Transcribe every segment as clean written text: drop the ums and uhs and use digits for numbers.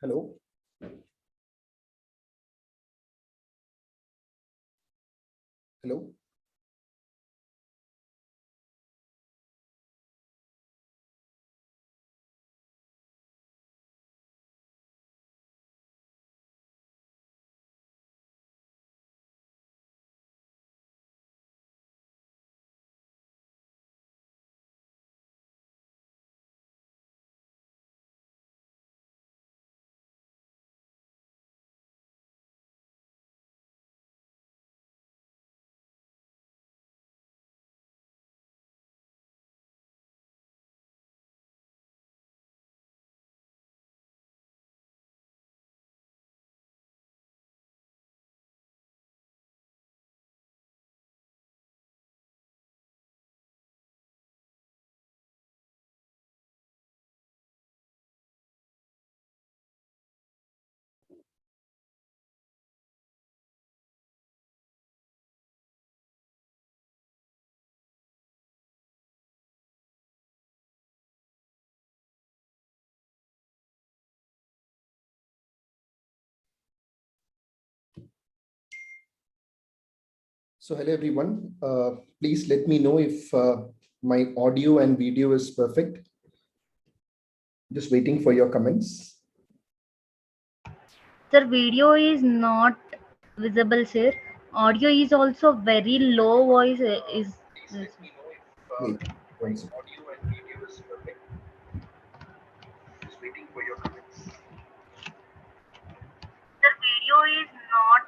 Hello. Hello. So hello everyone. Please let me know if my audio and video is perfect. Just waiting for your comments. Sir, video is not visible, sir. Audio is also very low voice. Wait, one second. Sir, video is not.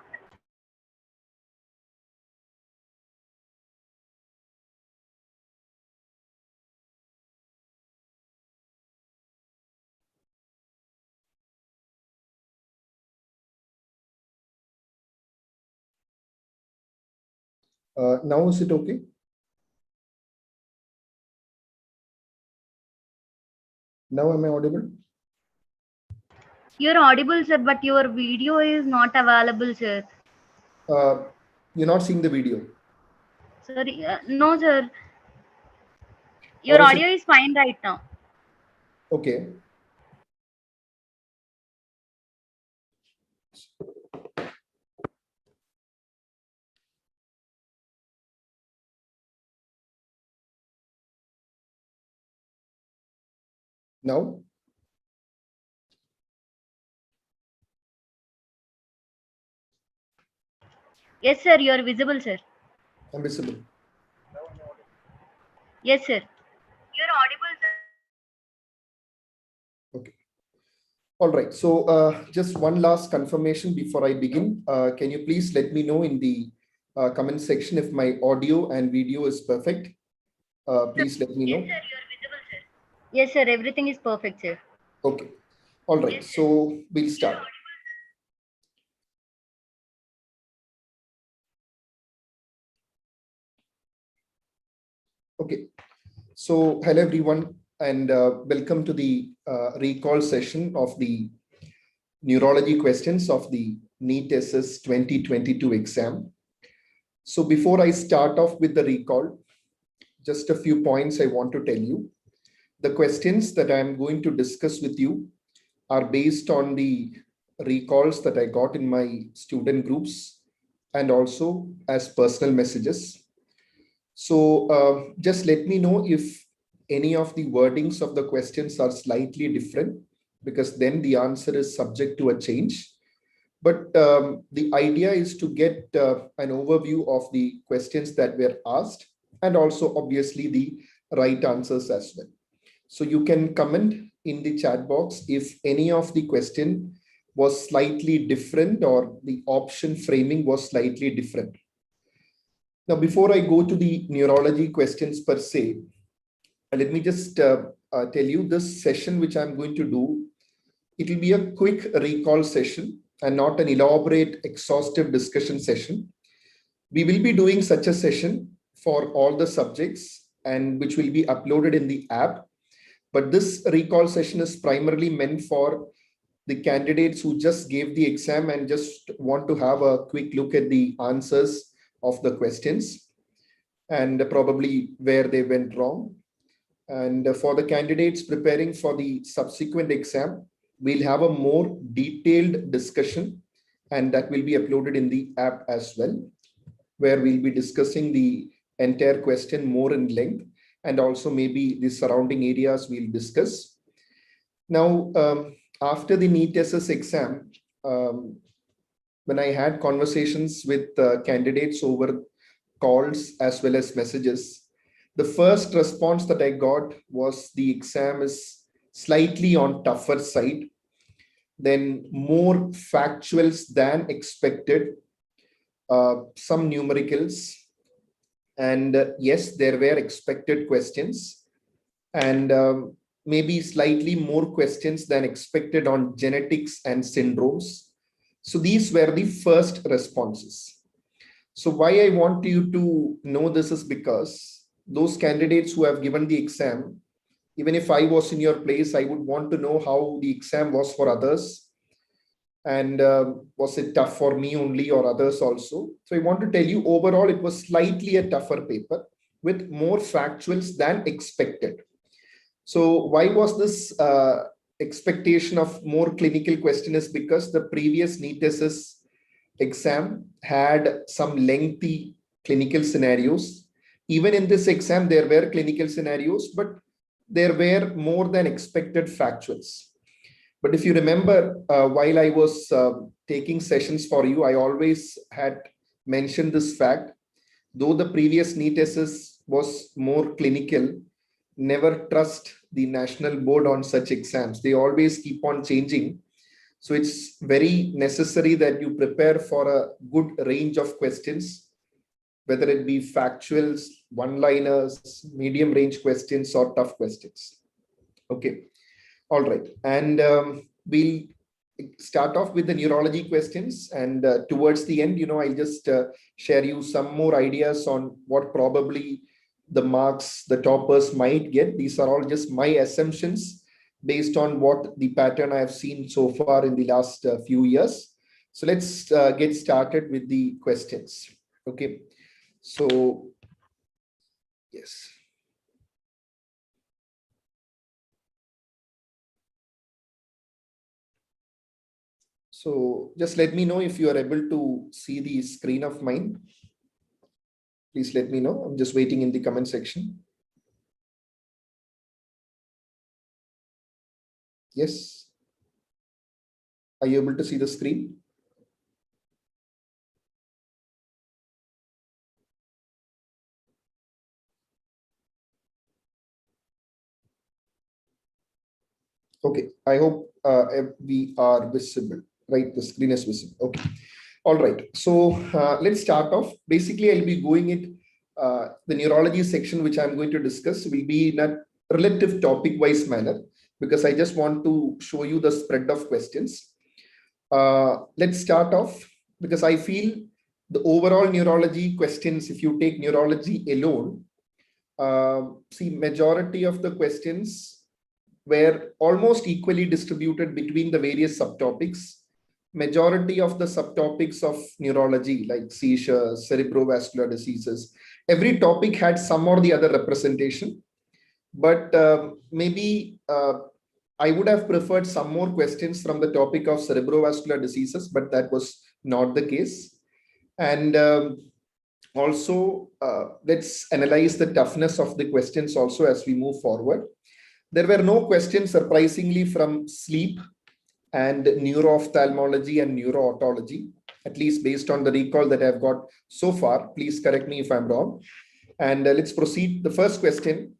Now is it okay? Now am I audible? You're audible, sir, but your video is not available, sir. You're not seeing the video. Sorry, no, sir. Or Your is audio it is fine right now. okay? Now? Yes, sir. You are visible, sir. I'm visible. Yes, sir. You're audible, sir. Okay. All right. So just one last confirmation before I begin. Can you please let me know in the comment section if my audio and video is perfect? Please let me know. Yes, sir. You are visible, sir. Yes, sir. Everything is perfect, sir. Okay. All right. So we'll start. Okay. So hello everyone and welcome to the recall session of the neurology questions of the NEET SS 2022 exam. So before I start off with the recall, just a few points I want to tell you. The questions that I'm going to discuss with you are based on the recalls that I got in my student groups and also as personal messages. So just let me know if any of the wordings of the questions are slightly different, because then the answer is subject to a change. But the idea is to get an overview of the questions that were asked and also obviously the right answers as well. So you can comment in the chat box if any of the question was slightly different or the option framing was slightly different. Now, before I go to the neurology questions per se, let me just tell you this session which I'm going to do. It will be a quick recall session and not an elaborate, exhaustive discussion session. We will be doing such a session for all the subjects and which will be uploaded in the app. But this recall session is primarily meant for the candidates who just gave the exam and just want to have a quick look at the answers of the questions and probably where they went wrong. And for the candidates preparing for the subsequent exam, we'll have a more detailed discussion, and that will be uploaded in the app as well, where we'll be discussing the entire question more in length, and also maybe the surrounding areas we'll discuss. Now, after the NEET SS exam, when I had conversations with candidates over calls as well as messages, the first response that I got was the exam is slightly on tougher side, then more factuals than expected, some numericals, and yes, there were expected questions, and maybe slightly more questions than expected on genetics and syndromes. So these were the first responses. So why I want you to know this is because those candidates who have given the exam, even if I was in your place, I would want to know how the exam was for others. And was it tough for me only or others also? So I want to tell you, overall, it was slightly a tougher paper with more factuals than expected. So why was this expectation of more clinical question is because the previous NEET SS exam had some lengthy clinical scenarios. Even in this exam, there were clinical scenarios, but there were more than expected factuals. But if you remember, while I was taking sessions for you, I always had mentioned this fact. Though the previous NEET SS was more clinical, never trust the national board on such exams. They always keep on changing. So it's very necessary that you prepare for a good range of questions, whether it be factuals, one-liners, medium range questions, or tough questions. Okay. All right. And we'll start off with the neurology questions. And towards the end, I'll just share you some more ideas on what probably the marks the toppers might get. These are all just my assumptions based on what the pattern I have seen so far in the last few years. So let's get started with the questions. Okay. So, yes. So just let me know if you are able to see the screen of mine. Please let me know. I'm just waiting in the comment section. Yes. Are you able to see the screen? Okay. I hope we are visible, right? The screen is visible. Okay. All right. So let's start off. Basically, I'll be going it. The neurology section, which I'm going to discuss, will be in a relative topic-wise manner, because I just want to show you the spread of questions. Let's start off, because I feel the overall neurology questions, if you take neurology alone, see, majority of the questions were almost equally distributed between the various subtopics. Majority of the subtopics of neurology, like seizures, cerebrovascular diseases, every topic had some or the other representation. But maybe I would have preferred some more questions from the topic of cerebrovascular diseases, but that was not the case. And also, let's analyze the toughness of the questions also as we move forward. There were no questions, surprisingly, from sleep and neuro-ophthalmology and neuro-otology, at least based on the recall that I've got so far. Please correct me if I'm wrong. And let's proceed. The first question,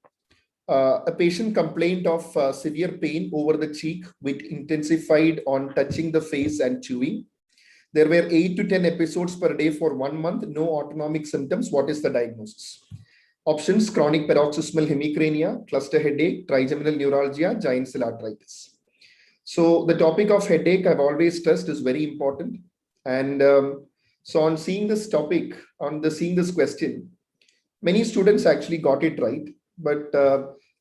a patient complained of severe pain over the cheek, which intensified on touching the face and chewing. There were 8 to 10 episodes per day for 1 month, no autonomic symptoms. What is the diagnosis? Options: chronic paroxysmal hemicrania, cluster headache, trigeminal neuralgia, giant cell arteritis. So the topic of headache, I've always stressed, is very important. And so on seeing this topic, seeing this question, many students actually got it right, but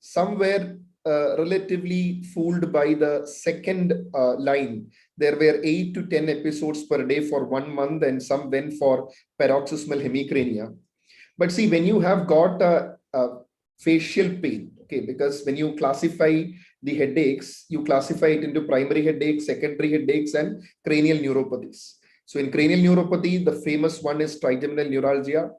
some were relatively fooled by the second line. There were 8 to 10 episodes per day for 1 month, and some went for paroxysmal hemicrania. But see, when you have got a facial pain, okay, because when you classify the headaches, you classify it into primary headaches, secondary headaches, and cranial neuropathies. So in cranial neuropathy, the famous one is trigeminal neuralgia.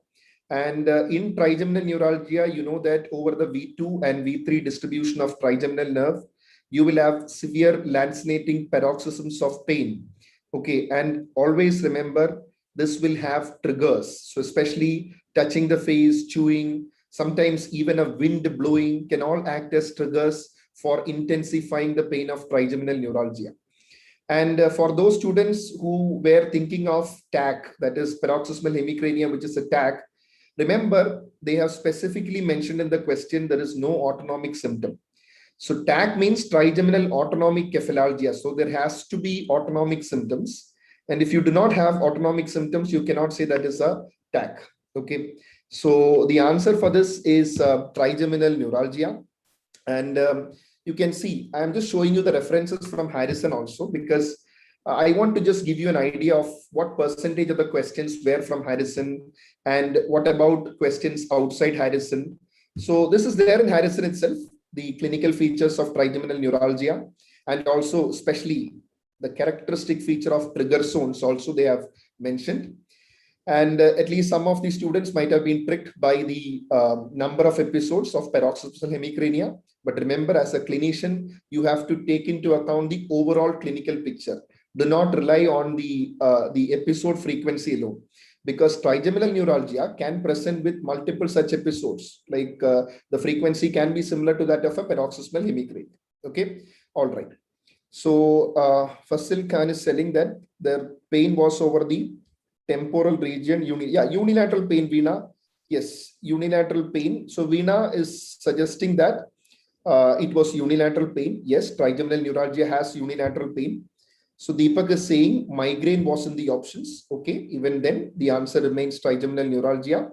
And in trigeminal neuralgia, you know that over the V2 and V3 distribution of trigeminal nerve, you will have severe lancinating paroxysms of pain. Okay, and always remember, this will have triggers. So especially touching the face, chewing, sometimes even a wind blowing can all act as triggers for intensifying the pain of trigeminal neuralgia. And for those students who were thinking of TAC, that is paroxysmal hemicrania, which is a TAC, remember, they have specifically mentioned in the question, there is no autonomic symptom. So TAC means trigeminal autonomic cephalalgia. So there has to be autonomic symptoms. And if you do not have autonomic symptoms, you cannot say that is a TAC. Okay. So the answer for this is trigeminal neuralgia. And you can see, I'm just showing you the references from Harrison also, because I want to just give you an idea of what percentage of the questions were from Harrison and what about questions outside Harrison. So this is there in Harrison itself, the clinical features of trigeminal neuralgia, and also especially the characteristic feature of trigger zones also they have mentioned. And at least some of the students might have been tricked by the number of episodes of paroxysmal hemicrania. But remember, as a clinician, you have to take into account the overall clinical picture. Do not rely on the episode frequency alone, because trigeminal neuralgia can present with multiple such episodes, like the frequency can be similar to that of a paroxysmal hemicrania. Okay, all right. So Fasil Khan is telling that their pain was over the temporal region. Unilateral pain, Veena. Yes, unilateral pain. So Veena is suggesting that it was unilateral pain. Yes, trigeminal neuralgia has unilateral pain. So Deepak is saying migraine was in the options. Okay, even then the answer remains trigeminal neuralgia.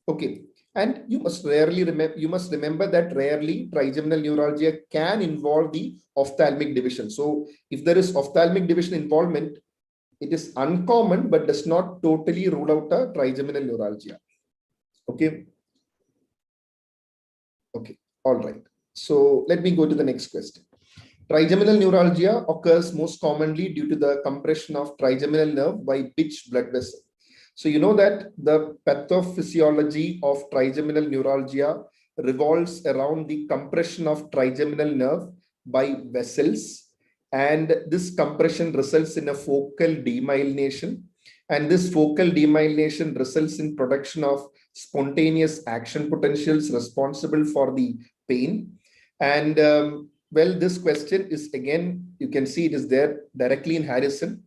Okay, and you must remember that rarely trigeminal neuralgia can involve the ophthalmic division. So if there is ophthalmic division involvement, it is uncommon, but does not totally rule out a trigeminal neuralgia. Okay. Okay. All right. So let me go to the next question. Trigeminal neuralgia occurs most commonly due to the compression of trigeminal nerve by which blood vessel? So you know that the pathophysiology of trigeminal neuralgia revolves around the compression of trigeminal nerve by vessels. And this compression results in a focal demyelination. And this focal demyelination results in production of spontaneous action potentials responsible for the pain. And well, this question is, again, you can see it is there directly in Harrison.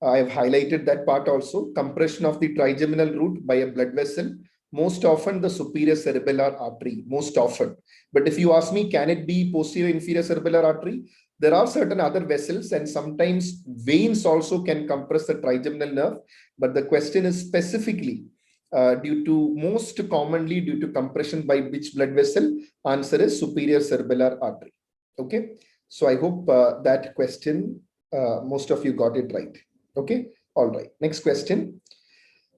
I have highlighted that part also. Compression of the trigeminal root by a blood vessel, most often the superior cerebellar artery, most often. But if you ask me, can it be posterior inferior cerebellar artery? There are certain other vessels, and sometimes veins also can compress the trigeminal nerve. But the question is specifically most commonly due to compression by which blood vessel? Answer is superior cerebellar artery. Okay, so I hope that question, most of you got it right. Okay, all right. Next question.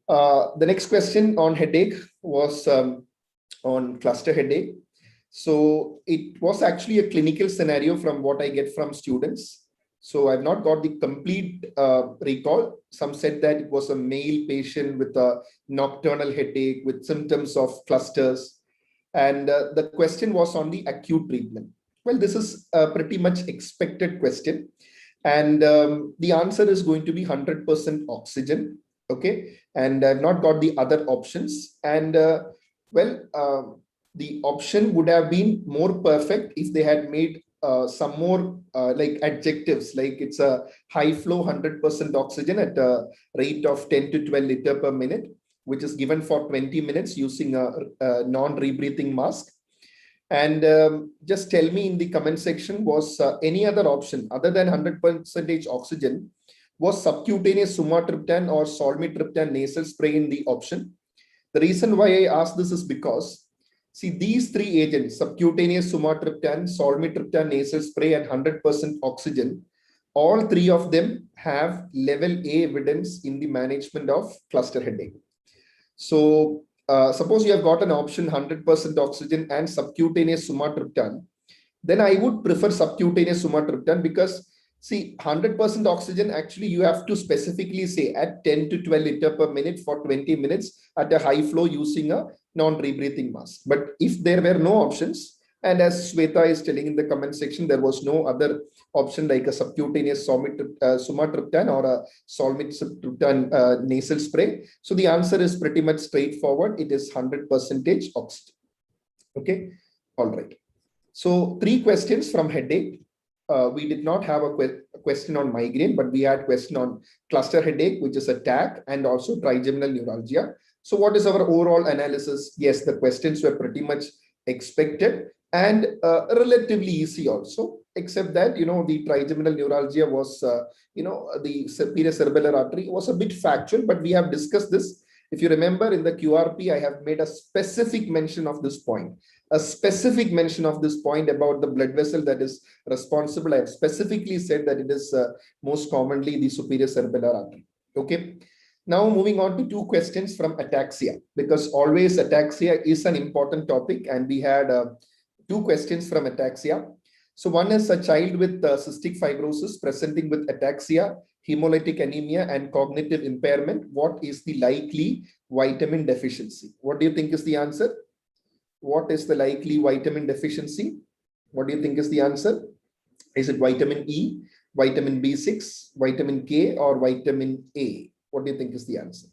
The next question on headache was on cluster headache. So it was actually a clinical scenario from what I get from students. So I've not got the complete recall. Some said that it was a male patient with a nocturnal headache with symptoms of clusters. And the question was on the acute treatment. Well, this is a pretty much expected question. And the answer is going to be 100% oxygen. Okay. And I've not got the other options. And the option would have been more perfect if they had made some more like adjectives, like it's a high flow 100% oxygen at a rate of 10 to 12 liter per minute, which is given for 20 minutes using a non-rebreathing mask. And just tell me in the comment section, was any other option other than 100% oxygen, was subcutaneous sumatriptan or solmitriptan nasal spray in the option? The reason why I ask this is because, see, these three agents, subcutaneous sumatriptan, solmitriptan nasal spray, and 100% oxygen, all three of them have level A evidence in the management of cluster headache. So suppose you have got an option 100% oxygen and subcutaneous sumatriptan, then I would prefer subcutaneous sumatriptan, because see, 100% oxygen, actually you have to specifically say at 10 to 12 liter per minute for 20 minutes at a high flow using a non-rebreathing mask. But if there were no options, and as Sweta is telling in the comment section, there was no other option like a subcutaneous sumatriptan or a solmitriptan nasal spray. So the answer is pretty much straightforward. It is 100% oxygen. Okay, all right. So 3 questions from headache. We did not have a question on migraine, but we had question on cluster headache, which is a TAC, and also trigeminal neuralgia. So what is our overall analysis? Yes, the questions were pretty much expected and relatively easy also, except that, the trigeminal neuralgia was, the superior cerebellar artery was a bit factual, but we have discussed this. If you remember in the QRP, I have made a specific mention of this point. About the blood vessel that is responsible. I have specifically said that it is most commonly the superior cerebellar artery. Okay. Now moving on to 2 questions from ataxia, because always ataxia is an important topic, and we had 2 questions from ataxia. So one is a child with cystic fibrosis presenting with ataxia, hemolytic anemia, and cognitive impairment. What is the likely vitamin deficiency? What do you think is the answer? What is the likely vitamin deficiency? What do you think is the answer? Is it vitamin E, vitamin B6, vitamin K, or vitamin A? What do you think is the answer?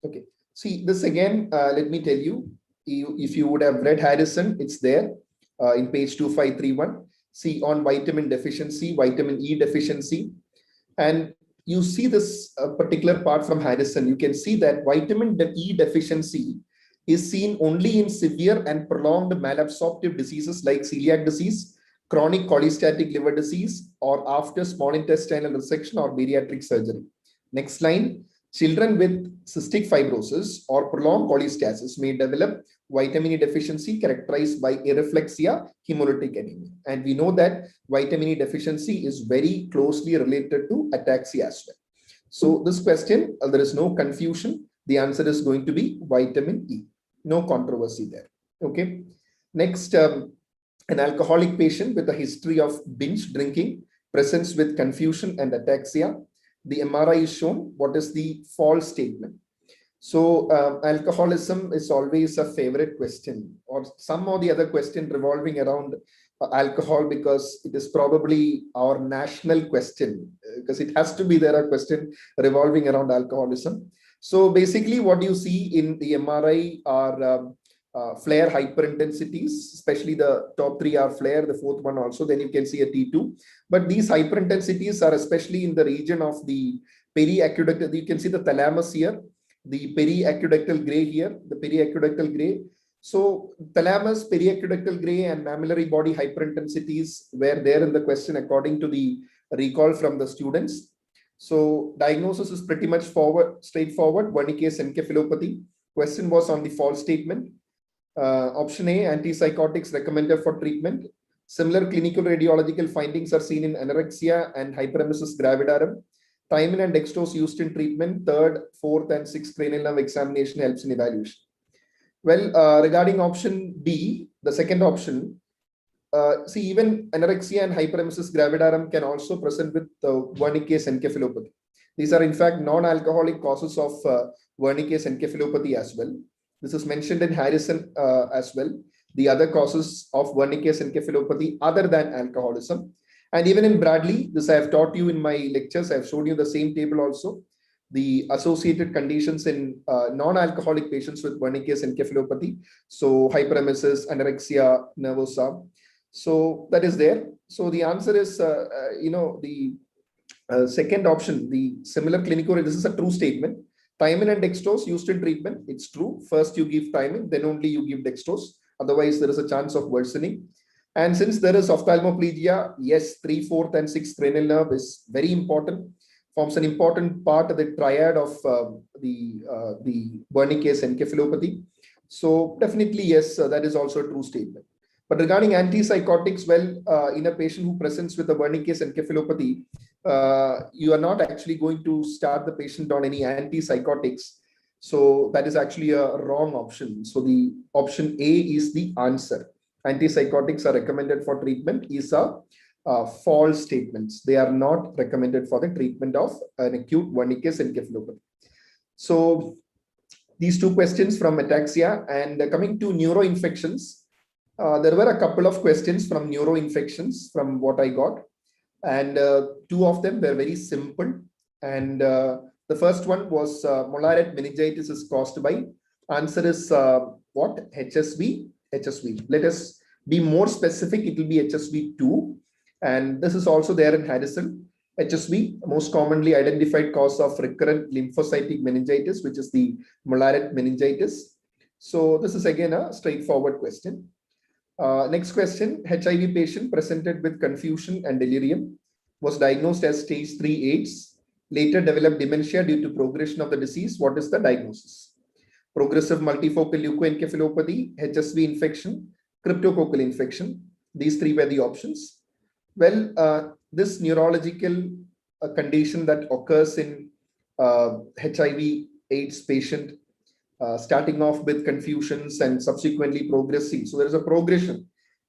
Okay. See, this again, let me tell you, if you would have read Harrison, it's there in page 2531. See, on vitamin deficiency, vitamin E deficiency, and you see this particular part from Harrison. You can see that vitamin E deficiency is seen only in severe and prolonged malabsorptive diseases like celiac disease, chronic cholestatic liver disease, or after small intestinal resection or bariatric surgery. Next line. Children with cystic fibrosis or prolonged cholestasis may develop vitamin E deficiency characterized by areflexia, hemolytic anemia. And we know that vitamin E deficiency is very closely related to ataxia as well. So this question, there is no confusion. The answer is going to be vitamin E. No controversy there. Okay. Next, an alcoholic patient with a history of binge drinking presents with confusion and ataxia. The MRI is shown. What is the false statement? So alcoholism is always a favorite question, or some or the other question revolving around alcohol, because it is probably our national question, because it has to be there, a question revolving around alcoholism. So basically what you see in the MRI are flare hyperintensities, especially the top 3 are flare, the 4th one also, then you can see a T2. But these hyperintensities are especially in the region of the periaqueductal. You can see the thalamus here, the periaqueductal gray here, the periaqueductal gray. So thalamus, periaqueductal gray, and mammillary body hyperintensities were there in the question according to the recall from the students. So diagnosis is pretty much straightforward, Wernicke's encephalopathy. Question was on the false statement. Option A, antipsychotics recommended for treatment. Similar clinical radiological findings are seen in anorexia and hyperemesis gravidarum. Thiamine and dextrose used in treatment. 3rd, 4th, and 6th cranial nerve examination helps in evaluation. Well, regarding option B, the second option, see, even anorexia and hyperemesis gravidarum can also present with Wernicke's encephalopathy. These are in fact non-alcoholic causes of Wernicke's encephalopathy as well. This is mentioned in Harrison as well. The other causes of Wernicke's encephalopathy other than alcoholism. And even in Bradley, this I have taught you in my lectures. I have shown you the same table also. The associated conditions in non-alcoholic patients with Wernicke's encephalopathy. So hyperemesis, anorexia nervosa. So that is there. So the answer is, the second option, the similar clinical, this is a true statement. Thiamine and dextrose used in treatment, it's true. First you give thiamine, then only you give dextrose. Otherwise, there is a chance of worsening. And since there is ophthalmoplegia, yes, 3, 4th, and 6th cranial nerve is very important. Forms an important part of the triad of the Wernicke's encephalopathy. So definitely, yes, that is also a true statement. But regarding antipsychotics, well, in a patient who presents with a Wernicke's encephalopathy, you are not actually going to start the patient on any antipsychotics. So that is actually a wrong option. So the option A is the answer. Antipsychotics are recommended for treatment is a false statement. They are not recommended for the treatment of an acute Wernicke's encephalopathy. So these two questions from ataxia. And coming to neuro infections, there were a couple of questions from neuro infections from what I got. And two of them were very simple. And the first one was mollaret meningitis is caused by, answer is what? HSV. Let us be more specific. It will be HSV2. And this is also there in Harrison. HSV, most commonly identified cause of recurrent lymphocytic meningitis, which is the mollaret meningitis. So this is again a straightforward question. Next question, HIV patient presented with confusion and delirium, was diagnosed as stage 3 AIDS, later developed dementia due to progression of the disease. What is the diagnosis? Progressive multifocal leukoencephalopathy, HSV infection, cryptococcal infection. These three were the options. Well, this neurological condition that occurs in HIV AIDS patient, starting off with confusions and subsequently progressing. So there is a progression.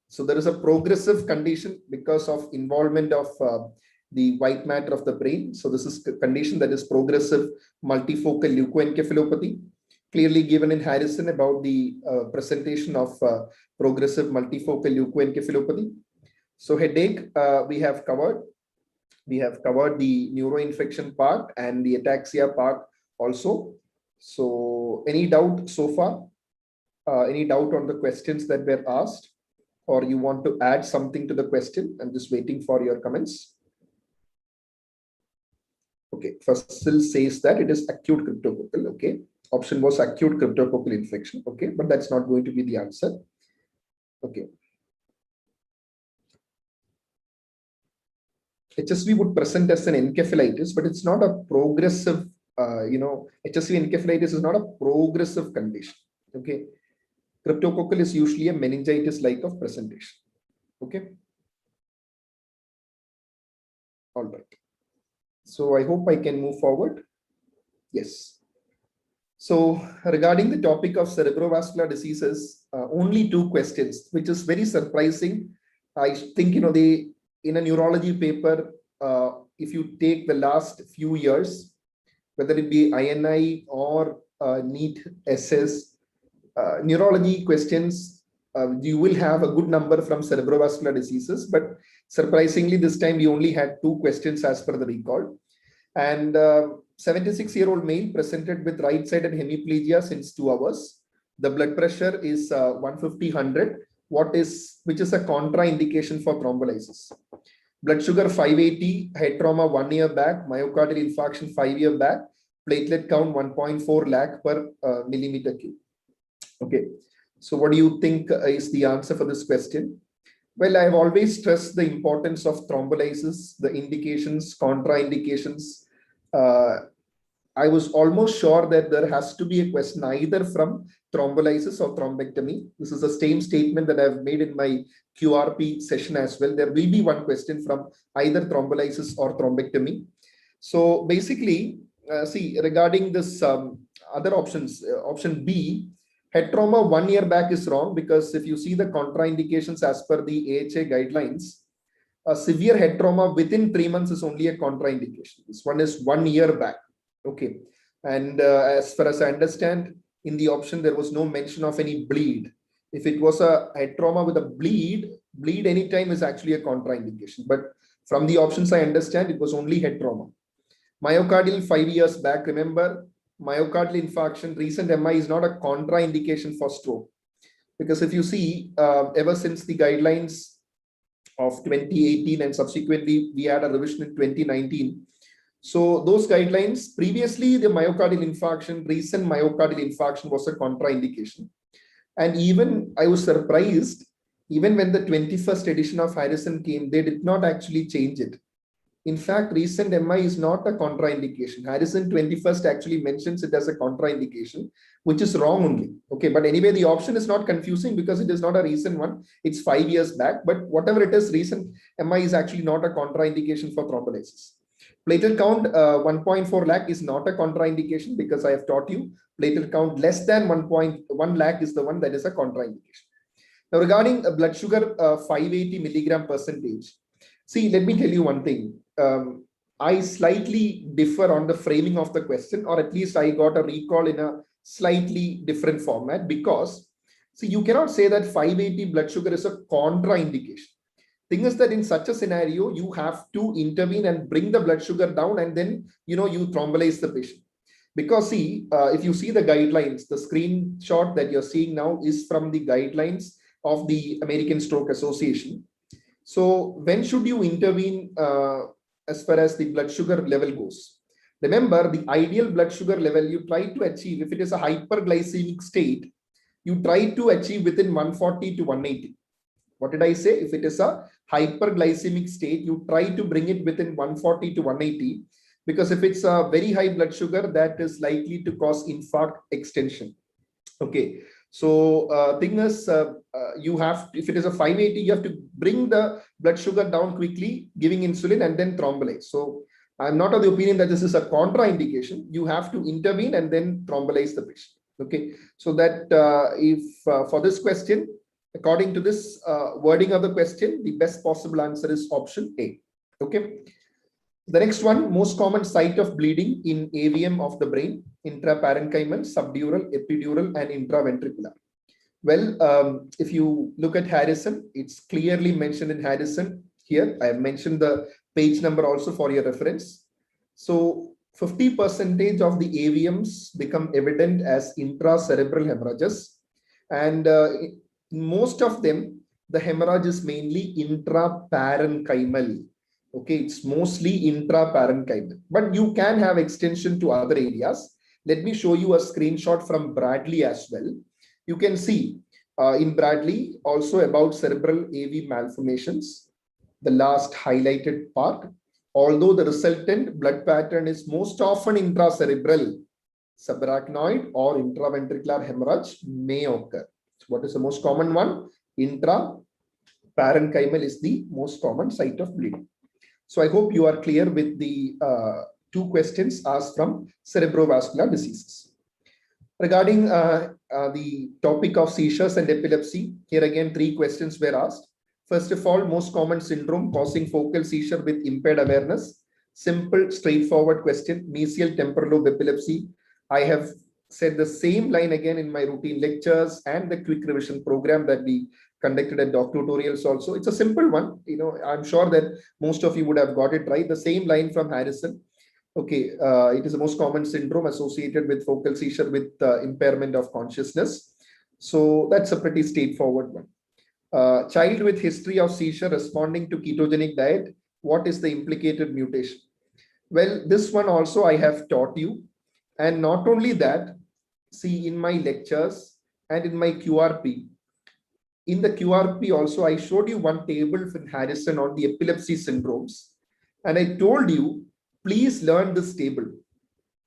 So there is a progressive condition because of involvement of the white matter of the brain. So this is a condition that is progressive multifocal leukoencephalopathy, clearly given in Harrison about the presentation of progressive multifocal leukoencephalopathy. So headache, we have covered. We have covered the neuroinfection part and the ataxia part also. So any doubt so far? Any doubt on the questions that were asked? Or you want to add something to the question? I'm just waiting for your comments. Okay, first still says that it is acute cryptococcal. Okay, option was acute cryptococcal infection. Okay, but that's not going to be the answer. Okay. HSV would present as an encephalitis, but it's not a progressive, HSV encephalitis is not a progressive condition. Okay. Cryptococcal is usually a meningitis-like of presentation. Okay. All right. So I hope I can move forward. Yes. So regarding the topic of cerebrovascular diseases, only two questions, which is very surprising. I think, in a neurology paper, if you take the last few years, whether it be INI or NEET SS, neurology questions, you will have a good number from cerebrovascular diseases, but surprisingly, this time we only had two questions as per the recall. And 76-year-old male presented with right-sided hemiplegia since 2 hours. The blood pressure is 150/100, which is a contraindication for thrombolysis. Blood sugar 580, head trauma 1 year back, myocardial infarction 5 year back, platelet count 1.4 lakh per millimeter cube. Okay, so what do you think is the answer for this question? Well, I have always stressed the importance of thrombolysis, the indications, contraindications. I was almost sure that there has to be a question either from thrombolysis or thrombectomy. This is the same statement that I've made in my QRP session as well. There will be one question from either thrombolysis or thrombectomy. So basically, see, regarding this other options, option B, head trauma 1 year back is wrong, because if you see the contraindications as per the AHA guidelines, a severe head trauma within 3 months is only a contraindication. This one is 1 year back. Okay. And as far as I understand, in the option, there was no mention of any bleed. If it was a head trauma with a bleed anytime is actually a contraindication. But from the options I understand, it was only head trauma. Myocardial 5 years back, remember, myocardial infarction, recent MI is not a contraindication for stroke. Because if you see, ever since the guidelines of 2018 and subsequently we had a revision in 2019. So those guidelines, previously the myocardial infarction, recent myocardial infarction was a contraindication. And even I was surprised, even when the 21st edition of Harrison came, they did not actually change it. In fact, recent MI is not a contraindication. Harrison 21st actually mentions it as a contraindication, which is wrong only. Okay, but anyway, the option is not confusing because it is not a recent one. It's 5 years back, but whatever it is, recent MI is actually not a contraindication for thrombolysis. Platelet count 1.4 lakh is not a contraindication because I have taught you platelet count less than 1.1 lakh is the one that is a contraindication. Now, regarding blood sugar 580 milligram percentage, see, let me tell you one thing. I slightly differ on the framing of the question, or at least I got a recall in a slightly different format because, see, you cannot say that 580 blood sugar is a contraindication. Thing is that in such a scenario, you have to intervene and bring the blood sugar down, and then, you thrombolyze the patient. Because see, if you see the guidelines, the screenshot that you're seeing now is from the guidelines of the American Stroke Association. So when should you intervene as far as the blood sugar level goes? Remember, the ideal blood sugar level you try to achieve, if it is a hyperglycemic state, you try to achieve within 140 to 180. What did I say? If it is a hyperglycemic state, you try to bring it within 140 to 180, because if it's a very high blood sugar, that is likely to cause infarct extension. Okay. So thing is, if it is a 580, you have to bring the blood sugar down quickly, giving insulin and then thrombolyze. So I'm not of the opinion that this is a contraindication. You have to intervene and then thrombolyze the patient. Okay. So that for this question, according to this wording of the question, the best possible answer is option A. Okay. The next one, most common site of bleeding in AVM of the brain: intraparenchymal, subdural, epidural, and intraventricular. Well, if you look at Harrison, it's clearly mentioned in Harrison here. I have mentioned the page number also for your reference. So 50% of the AVMs become evident as intracerebral hemorrhages, and in most of them, the hemorrhage is mainly intraparenchymal. Okay, it's mostly intraparenchymal, but you can have extension to other areas. Let me show you a screenshot from Bradley as well. You can see in Bradley also about cerebral AV malformations, the last highlighted part. Although the resultant blood pattern is most often intracerebral, subarachnoid or intraventricular hemorrhage may occur. So what is the most common one? Intraparenchymal is the most common site of bleeding. So I hope you are clear with the two questions asked from cerebrovascular diseases. Regarding the topic of seizures and epilepsy, here again 3 questions were asked. First of all, most common syndrome causing focal seizure with impaired awareness. Simple, straightforward question, mesial temporal lobe epilepsy. I have said the same line again in my routine lectures and the quick revision program that we conducted at DocTutorials also. It's a simple one. I'm sure that most of you would have got it right. The same line from Harrison. Okay, it is the most common syndrome associated with focal seizure with impairment of consciousness. So that's a pretty straightforward one. Child with history of seizure responding to ketogenic diet. What is the implicated mutation? Well, this one also I have taught you. And not only that, see in my lectures and in my QRP, in the QRP also, I showed you one table from Harrison on the epilepsy syndromes. And I told you, please learn this table.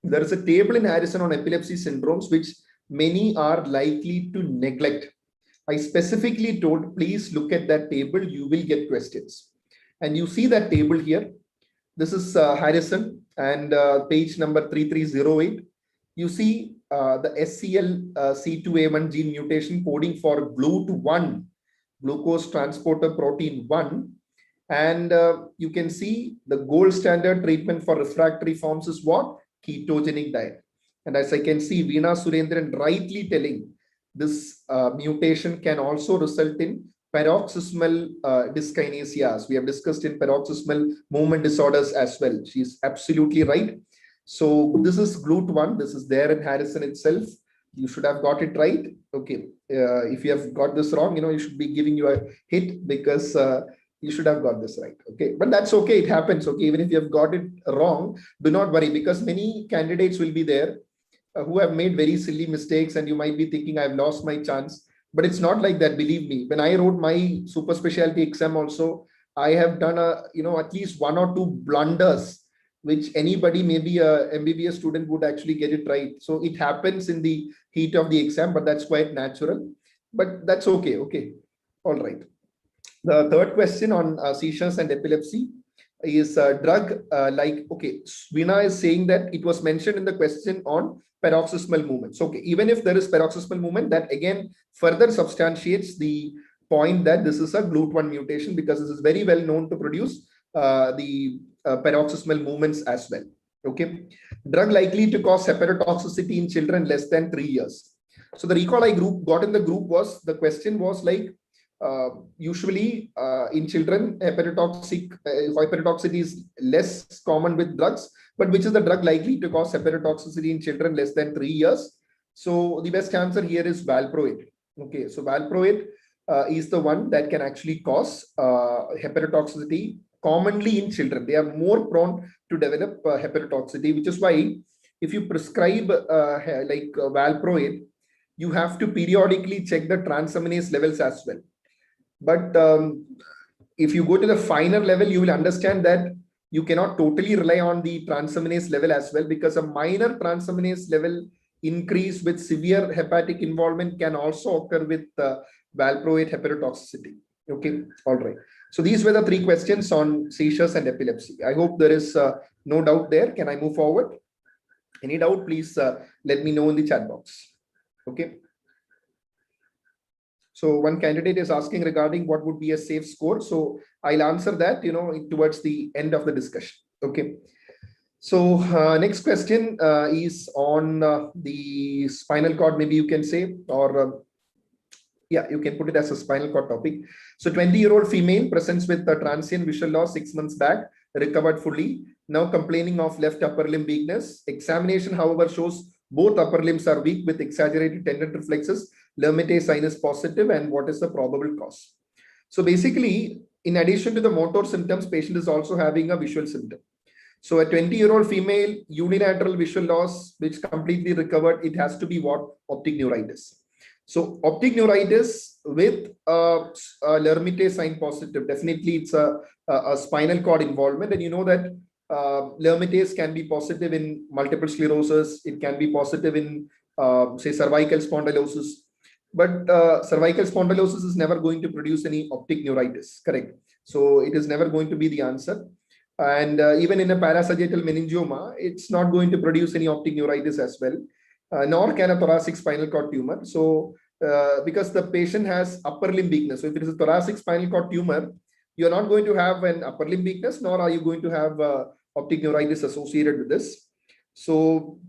There is a table in Harrison on epilepsy syndromes, which many are likely to neglect. I specifically told, please look at that table, you will get questions. And you see that table here. This is Harrison and page number 3308. You see the SCL-C2A1 gene mutation coding for GLUT1, glucose transporter protein 1. And you can see the gold standard treatment for refractory forms is what? Ketogenic diet. And as I can see, Veena Surendran rightly telling, this mutation can also result in paroxysmal dyskinesias. We have discussed in paroxysmal movement disorders as well. She's absolutely right. So this is GLUT1. This is there in Harrison itself. You should have got it right. Okay. If you have got this wrong, you should be giving you a hit because you should have got this right. Okay. But that's okay. It happens. Okay. Even if you have got it wrong, do not worry, because many candidates will be there who have made very silly mistakes, and you might be thinking, I've lost my chance. But it's not like that. Believe me, when I wrote my super specialty exam also, I have done at least one or two blunders, which anybody, maybe a MBBS student, would actually get it right. So it happens in the heat of the exam, but that's quite natural. But that's okay. Okay. All right. The third question on seizures and epilepsy is drug okay, Veena is saying that it was mentioned in the question on paroxysmal movements. Okay, even if there is paroxysmal movement, that again further substantiates the point that this is a GLUT1 mutation, because this is very well known to produce the paroxysmal movements as well. Okay, drug likely to cause hepatotoxicity in children less than 3 years. So the recall I got in the group was, the question was like, usually in children, hepatotoxicity is less common with drugs, but which is the drug likely to cause hepatotoxicity in children less than 3 years? So the best answer here is valproate. Okay, so valproate is the one that can actually cause hepatotoxicity commonly in children. They are more prone to develop hepatotoxicity, which is why if you prescribe valproate, you have to periodically check the transaminase levels as well. But if you go to the finer level, you will understand that you cannot totally rely on the transaminase level as well, because a minor transaminase level increase with severe hepatic involvement can also occur with valproate hepatotoxicity. Okay, all right. So these were the 3 questions on seizures and epilepsy. I hope there is no doubt there. Can I move forward? Any doubt, please let me know in the chat box. Okay. So one candidate is asking regarding what would be a safe score. So I'll answer that, towards the end of the discussion. Okay. So next question is on the spinal cord, maybe you can say, or yeah, you can put it as a spinal cord topic. So 20-year-old female presents with a transient visual loss 6 months back, recovered fully, now complaining of left upper limb weakness. Examination, however, shows both upper limbs are weak with exaggerated tendon reflexes. Lermite sign is positive, and what is the probable cause? So basically, in addition to the motor symptoms, patient is also having a visual symptom. So a 20-year-old female, unilateral visual loss, which completely recovered, it has to be what? Optic neuritis. So optic neuritis with a Lermite sign positive, definitely it's a spinal cord involvement. And you know that Lermites can be positive in multiple sclerosis. It can be positive in, say, cervical spondylosis. But cervical spondylosis is never going to produce any optic neuritis, correct? So it is never going to be the answer. And even in a parasagittal meningioma, it's not going to produce any optic neuritis as well, nor can a thoracic spinal cord tumor. So because the patient has upper limb weakness. So if it is a thoracic spinal cord tumor, you're not going to have an upper limb weakness, nor are you going to have optic neuritis associated with this. So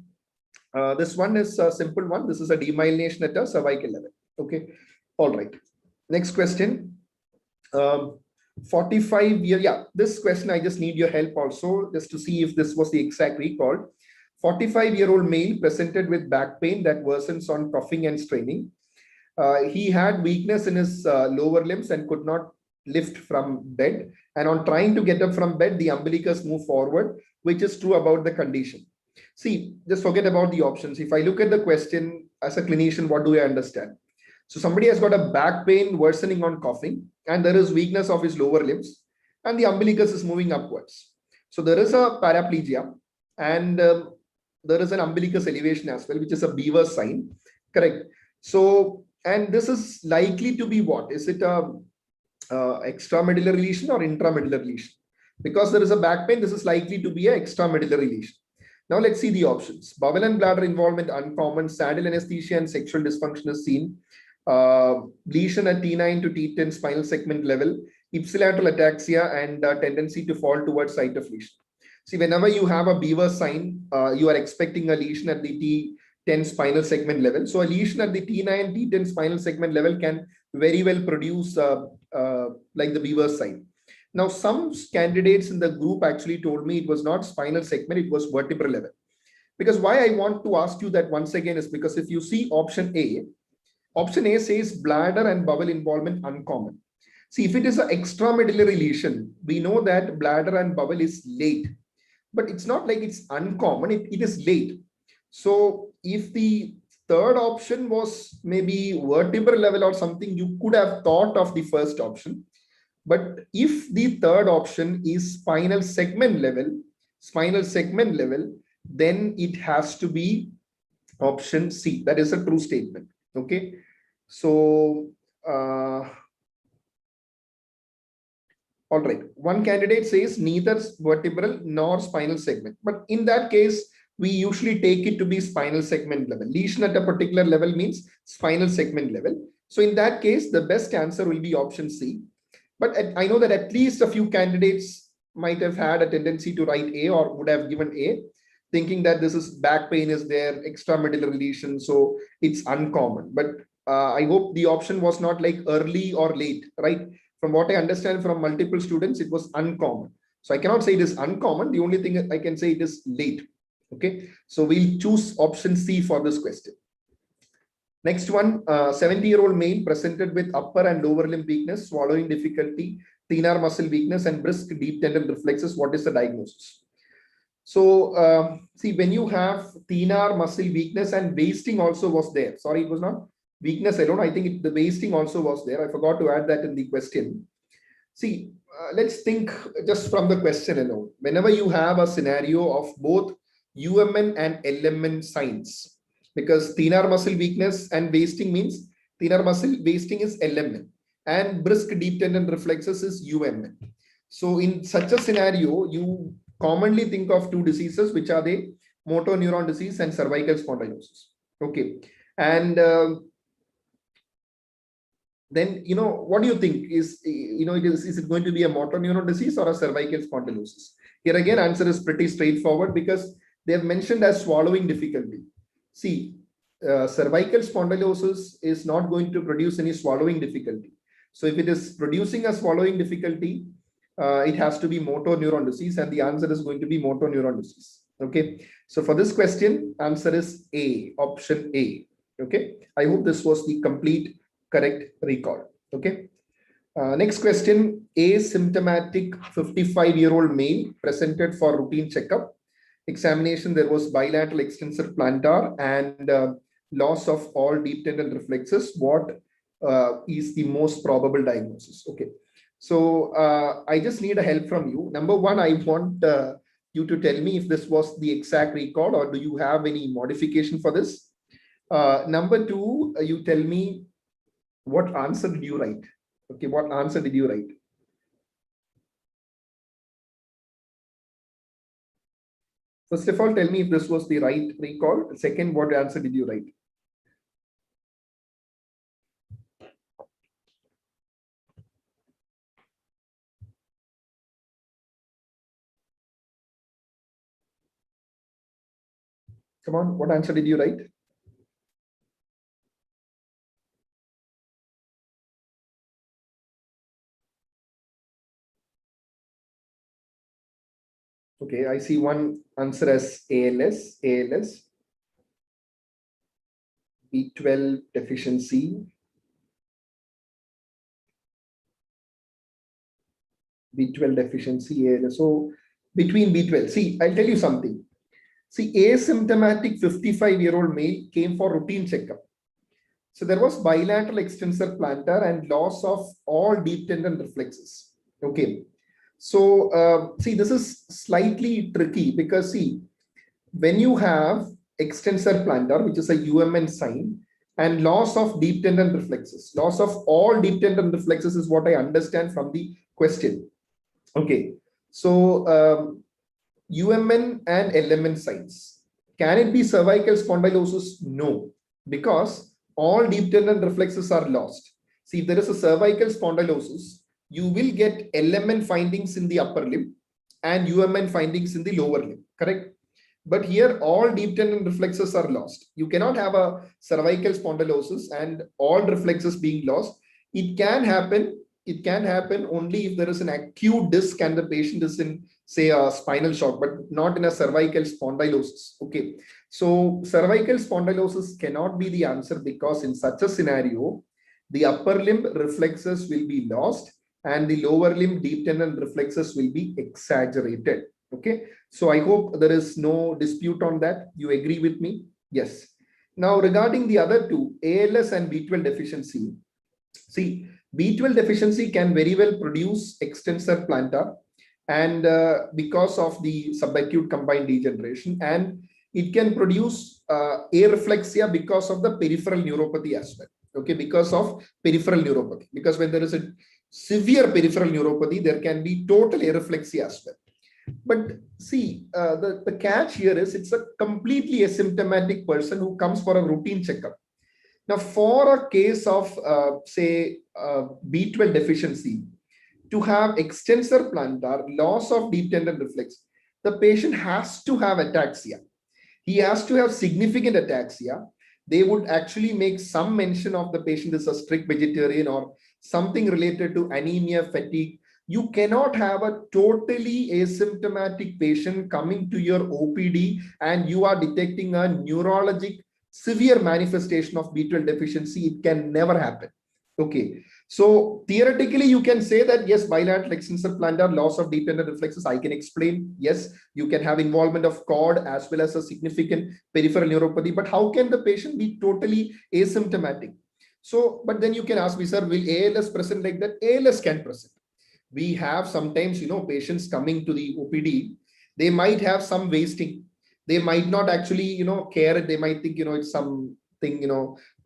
this one is a simple one. This is a demyelination at a cervical level. Okay. All right. Next question. 45-year. Yeah, this question I just need your help also, just to see if this was the exact recall. 45-year-old male presented with back pain that worsens on coughing and straining. He had weakness in his lower limbs and could not lift from bed. And on trying to get up from bed, the umbilicus moved forward, which is true about the condition. See, just forget about the options. If I look at the question as a clinician, what do I understand? So somebody has got a back pain worsening on coughing, and there is weakness of his lower limbs, and the umbilicus is moving upwards. So there is a paraplegia, and there is an umbilicus elevation as well, which is a beaver sign, correct? So, and this is likely to be what? Is it a extramedullary lesion or intramedullary lesion? Because there is a back pain, this is likely to be an extramedullary lesion. Now let's see the options. Bowel and bladder involvement uncommon, saddle anesthesia and sexual dysfunction is seen. Lesion at T9 to T10 spinal segment level, ipsilateral ataxia, and tendency to fall towards site of lesion. See, whenever you have a beaver sign, you are expecting a lesion at the T10 spinal segment level. So a lesion at the T9, T10 spinal segment level can very well produce like the beaver sign. Now, some candidates in the group actually told me it was not spinal segment, it was vertebral level. Because why I want to ask you that once again is because if you see option A says bladder and bowel involvement uncommon. See, if it is an extramedullary lesion, we know that bladder and bowel is late, but it's not like it's uncommon, it is late. So if the third option was maybe vertebral level or something, you could have thought of the first option. But if the third option is spinal segment level, then it has to be option C. That is a true statement. Okay. So, all right. One candidate says neither vertebral nor spinal segment. But in that case, we usually take it to be spinal segment level. Lesion at a particular level means spinal segment level. So in that case, the best answer will be option C. But I know that at least a few candidates might have had a tendency to write A or would have given A, thinking that this is back pain is there, extramedullary lesion, so it's uncommon. But I hope the option was not like early or late, right? From what I understand from multiple students, it was uncommon. So I cannot say it is uncommon. The only thing I can say it is late. Okay, so we'll choose option C for this question. Next one, 70-year-old male presented with upper and lower limb weakness, swallowing difficulty, thenar muscle weakness, and brisk deep tendon reflexes. What is the diagnosis? So see, when you have thenar muscle weakness and wasting also was there. Sorry, it was not weakness alone. I think the wasting also was there. I forgot to add that in the question. See, let's think just from the question alone. Whenever you have a scenario of both UMN and LMN signs, because thenar muscle weakness and wasting means thenar muscle wasting is LMN and brisk deep tendon reflexes is UMN. So in such a scenario, you commonly think of two diseases, which are the motor neuron disease and cervical spondylosis. Okay. And then, what do you think is, is it going to be a motor neuron disease or a cervical spondylosis? Here again, answer is pretty straightforward because they have mentioned as swallowing difficulty. See, cervical spondylosis is not going to produce any swallowing difficulty. So if it is producing a swallowing difficulty, it has to be motor neuron disease, and the answer is going to be motor neuron disease. Okay. So for this question, answer is A, option A. Okay. I hope this was the complete correct recall. Okay. Next question, asymptomatic 55-year-old male presented for routine checkup. Examination, there was bilateral extensor plantar and loss of all deep tendon reflexes. What is the most probable diagnosis? Okay. So I just need a help from you. Number one, I want you to tell me if this was the exact recall or do you have any modification for this? Number two, you tell me what answer did you write? Okay, what answer did you write? First of all, tell me if this was the right recall. Second, what answer did you write? Come on, what answer did you write? Okay, I see one answer as ALS, B12 deficiency, ALS. So between B12, see, I'll tell you something. See, asymptomatic 55-year-old male came for routine checkup. So there was bilateral extensor plantar and loss of all deep tendon reflexes. Okay. So see, this is slightly tricky because see, when you have extensor plantar, which is a UMN sign, and loss of deep tendon reflexes, loss of all deep tendon reflexes is what I understand from the question. Okay. So UMN and LMN signs. Can it be cervical spondylosis? No, because all deep tendon reflexes are lost. See, if there is a cervical spondylosis, you will get LMN findings in the upper limb and UMN findings in the lower limb, correct? But here all deep tendon reflexes are lost. You cannot have a cervical spondylosis and all reflexes being lost. It can happen only if there is an acute disc and the patient is in, say, a spinal shock, but not in a cervical spondylosis. Okay. So cervical spondylosis cannot be the answer because in such a scenario, the upper limb reflexes will be lost and the lower limb deep tendon reflexes will be exaggerated. Okay. So I hope there is no dispute on that. You agree with me? Yes. Now regarding the other two, ALS and B12 deficiency, see, B12 deficiency can very well produce extensor plantar, and because of the subacute combined degeneration, and it can produce areflexia because of the peripheral neuropathy as well. Okay, because of peripheral neuropathy, because when there is a severe peripheral neuropathy, there can be total areflexia as well. But see, the catch here is it's a completely asymptomatic person who comes for a routine checkup. Now, for a case of, say, B12 deficiency, to have extensor plantar, loss of deep tendon reflex, the patient has to have ataxia. He has to have significant ataxia. They would actually make some mention of the patient is a strict vegetarian or something related to anemia, fatigue. You cannot have a totally asymptomatic patient coming to your OPD and you are detecting a neurologic severe manifestation of B12 deficiency. It can never happen. Okay. So theoretically, you can say that yes, bilateral extensor plantar, loss of deep tendon reflexes, I can explain. Yes, you can have involvement of cord as well as a significant peripheral neuropathy. But how can the patient be totally asymptomatic? So, but then you can ask me, sir, will ALS present like that? ALS can present. We have sometimes, patients coming to the OPD, they might have some wasting. They might not actually, care. They might think, it's something,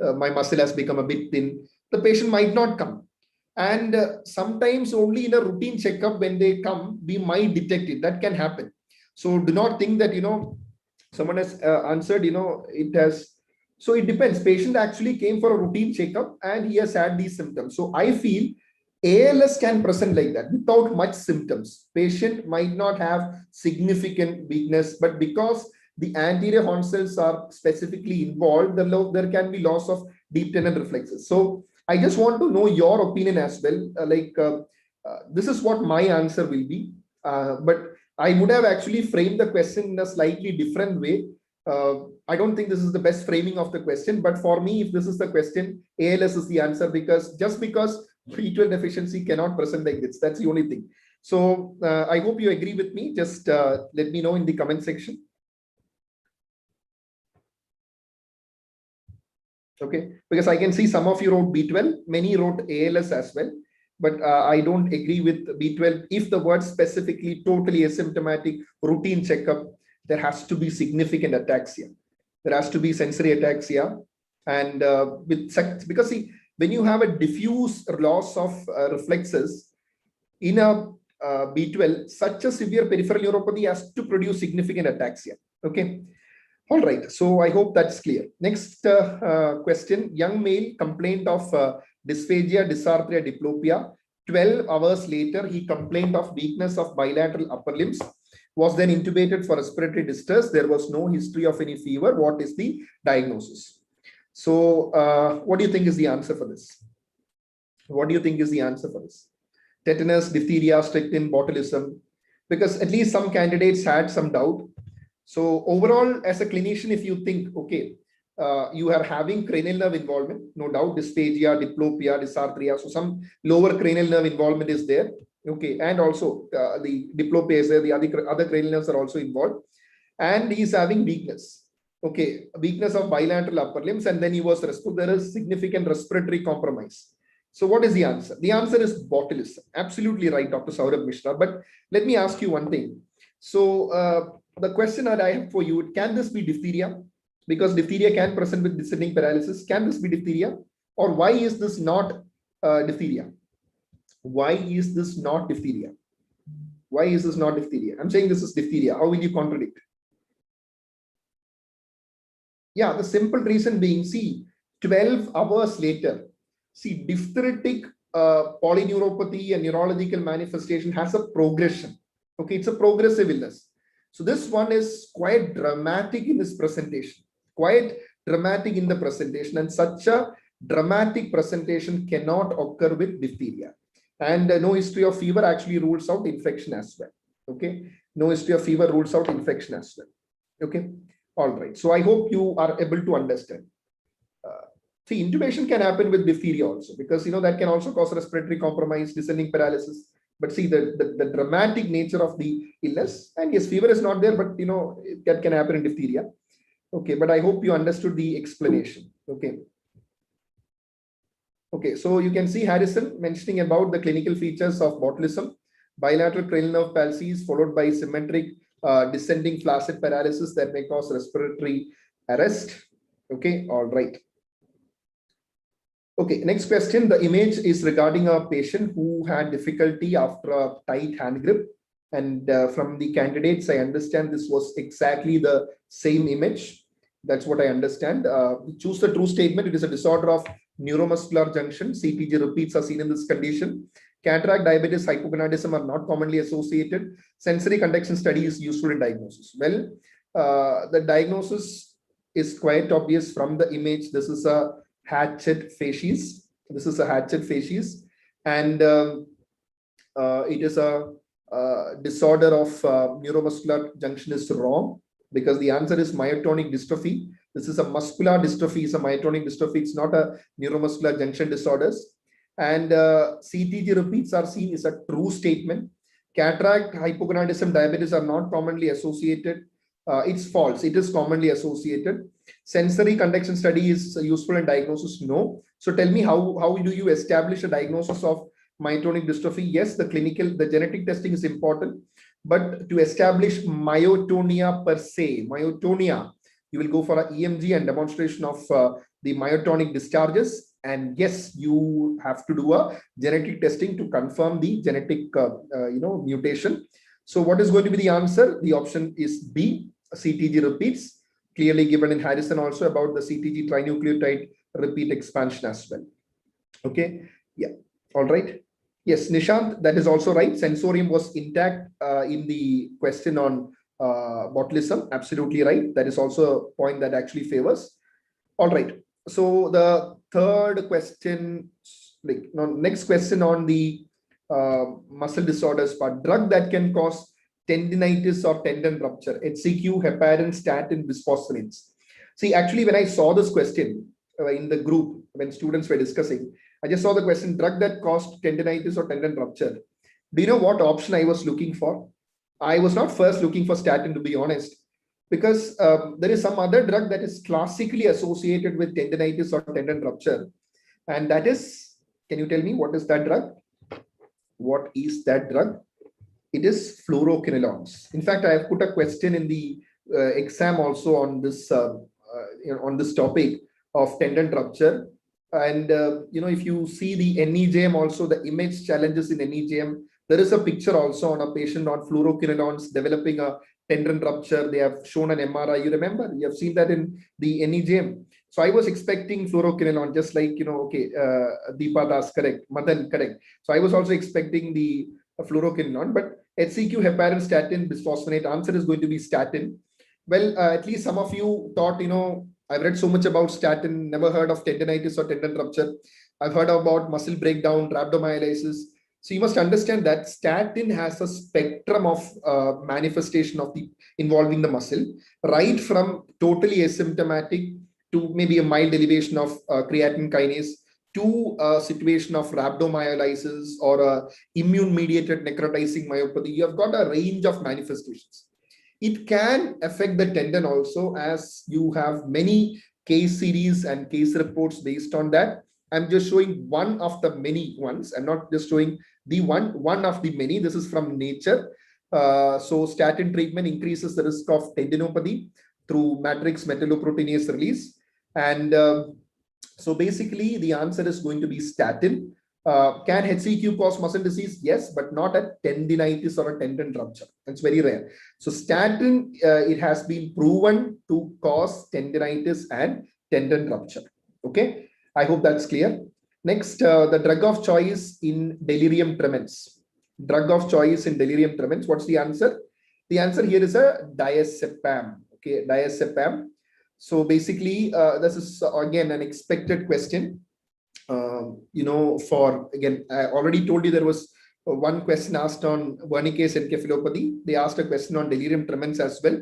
my muscle has become a bit thin. The patient might not come. And sometimes only in a routine checkup, when they come, we might detect it. That can happen. So do not think that, someone has answered, it has. So it depends. Patient actually came for a routine checkup and he has had these symptoms. So I feel ALS can present like that without much symptoms. Patient might not have significant weakness, but because the anterior horn cells are specifically involved, there can be loss of deep tendon reflexes. So I just want to know your opinion as well. This is what my answer will be. But I would have actually framed the question in a slightly different way. I don't think this is the best framing of the question, but for me, if this is the question, ALS is the answer, because just because B12 deficiency cannot present like this, that's the only thing. So I hope you agree with me. Just let me know in the comment section. Okay, because I can see some of you wrote B12, many wrote ALS as well, but I don't agree with B12. If the word specifically totally asymptomatic routine checkup, there has to be significant ataxia. There has to be sensory ataxia, and because see, when you have a diffuse loss of reflexes in a B12, such a severe peripheral neuropathy has to produce significant ataxia. Okay. All right. So I hope that's clear. Next question. Young male complained of dysphagia, dysarthria, diplopia. 12 hours later, he complained of weakness of bilateral upper limbs. Was then intubated for respiratory distress. There was no history of any fever. What is the diagnosis? So what do you think is the answer for this? What do you think is the answer for this? Tetanus, diphtheria, strychnine, botulism, because at least some candidates had some doubt. So overall, as a clinician, if you think, okay, you are having cranial nerve involvement, no doubt, dysphagia, diplopia, dysarthria, so some lower cranial nerve involvement is there. Okay, and also the diplopia is there, the other cranial nerves are also involved, and he is having weakness. Okay, weakness of bilateral upper limbs, and then he was there is significant respiratory compromise. So what is the answer? The answer is botulism. Absolutely right, Dr. Saurabh Mishra. But let me ask you one thing. So the question that I have for you, can this be diphtheria? Because diphtheria can present with descending paralysis. Can this be diphtheria? Or why is this not diphtheria? Why is this not diphtheria? Why is this not diphtheria? I'm saying this is diphtheria. How will you contradict? Yeah, the simple reason being, see, 12 hours later, see, diphtheritic polyneuropathy and neurological manifestation has a progression. Okay, it's a progressive illness. So this one is quite dramatic in this presentation, quite dramatic in the presentation, and such a dramatic presentation cannot occur with diphtheria. And no history of fever actually rules out infection as well. Okay, no history of fever rules out infection as well. Okay, all right. So I hope you are able to understand. See, intubation can happen with diphtheria also, because that can also cause respiratory compromise, descending paralysis. But see the dramatic nature of the illness, and yes, fever is not there, but that can happen in diphtheria. Okay, but I hope you understood the explanation. Okay. Okay, so you can see Harrison mentioning about the clinical features of botulism, bilateral cranial nerve palsies followed by symmetric descending flaccid paralysis that may cause respiratory arrest. Okay, all right. Okay, next question. The image is regarding a patient who had difficulty after a tight hand grip. And from the candidates, I understand this was exactly the same image. That's what I understand. Choose the true statement. It is a disorder of neuromuscular junction. CTG repeats are seen in this condition. Cataract, diabetes, hypogonadism are not commonly associated. Sensory conduction study is useful in diagnosis. Well, the diagnosis is quite obvious from the image. This is a Hatchet facies. This is a Hatchet facies, and it is a disorder of neuromuscular junction is wrong, because the answer is myotonic dystrophy. This is a muscular dystrophy, is a myotonic dystrophy. It's not a neuromuscular junction disorders. And CTG repeats are seen is a true statement. Cataract, hypogonadism, diabetes are not commonly associated. It's false. It is commonly associated. Sensory conduction study is useful in diagnosis. No. So tell me, how do you establish a diagnosis of myotonic dystrophy? Yes, the genetic testing is important, but to establish myotonia per se, myotonia, you will go for an EMG and demonstration of the myotonic discharges. And yes, you have to do a genetic testing to confirm the genetic mutation. So what is going to be the answer? The option is B, CTG repeats, clearly given in Harrison also about the CTG trinucleotide repeat expansion as well. Okay, yeah, all right. Yes, Nishant, that is also right. Sensorium was intact in the question on botulism. Absolutely right. That is also a point that actually favors. All right. So the third question, next question on the muscle disorders part, drug that can cause tendinitis or tendon rupture, HCQ, heparin, statin, bisphosphonates. See, actually, when I saw this question in the group, when students were discussing, I just saw the question, drug that caused tendinitis or tendon rupture. Do you know what option I was looking for? I was not first looking for statin, to be honest, because there is some other drug that is classically associated with tendinitis or tendon rupture. And that is, can you tell me what is that drug? What is that drug? It is fluoroquinolones. In fact, I have put a question in the exam also on this topic of tendon rupture. And if you see the NEJM also, the image challenges in NEJM, there is a picture also on a patient on fluoroquinolones developing a tendon rupture. They have shown an MRI. You remember? You have seen that in the NEJM. So I was expecting fluoroquinolone, just like, Deepa Das, correct. Madan, correct. So I was also expecting the fluoroquinolone, but HCQ, heparin, statin, bisphosphonate, answer is going to be statin. Well, at least some of you thought, I've read so much about statin, never heard of tendinitis or tendon rupture. I've heard about muscle breakdown, rhabdomyolysis. So you must understand that statin has a spectrum of manifestation of involving the muscle, right from totally asymptomatic to maybe a mild elevation of creatine kinase, to a situation of rhabdomyolysis or a immune-mediated necrotizing myopathy. You have got a range of manifestations. It can affect the tendon also, as you have many case series and case reports based on that. I'm just showing one of the many ones. I'm not just showing the one of the many. This is from Nature. So statin treatment increases the risk of tendinopathy through matrix metalloproteinase release. And so basically the answer is going to be statin. Can HCQ cause muscle disease? Yes, but not a tendinitis or a tendon rupture. It's very rare. So statin, it has been proven to cause tendinitis and tendon rupture. Okay, I hope that's clear. Next, the drug of choice in delirium tremens. Drug of choice in delirium tremens. What's the answer? The answer here is a diazepam. Okay, diazepam. So basically, this is again an expected question. Again, I already told you there was one question asked on Wernicke's encephalopathy. They asked a question on delirium tremens as well.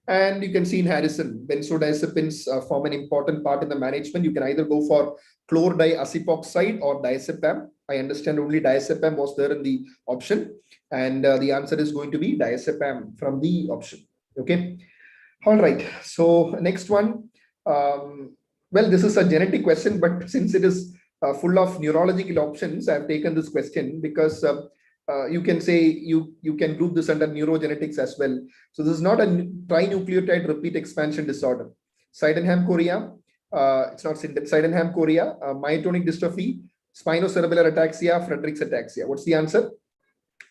And you can see in Harrison, benzodiazepines form an important part in the management. You can either go for chlordiazepoxide or diazepam. I understand only diazepam was there in the option. And the answer is going to be diazepam from the option. Okay. All right. So next one. Well, this is a genetic question, but since it is full of neurological options, I've taken this question because you can say you can group this under neurogenetics as well. So this is not a trinucleotide repeat expansion disorder. Sydenham-Chorea, it's not Sydenham-Chorea, myotonic dystrophy, spinocerebellar ataxia, Friedreich's ataxia. What's the answer?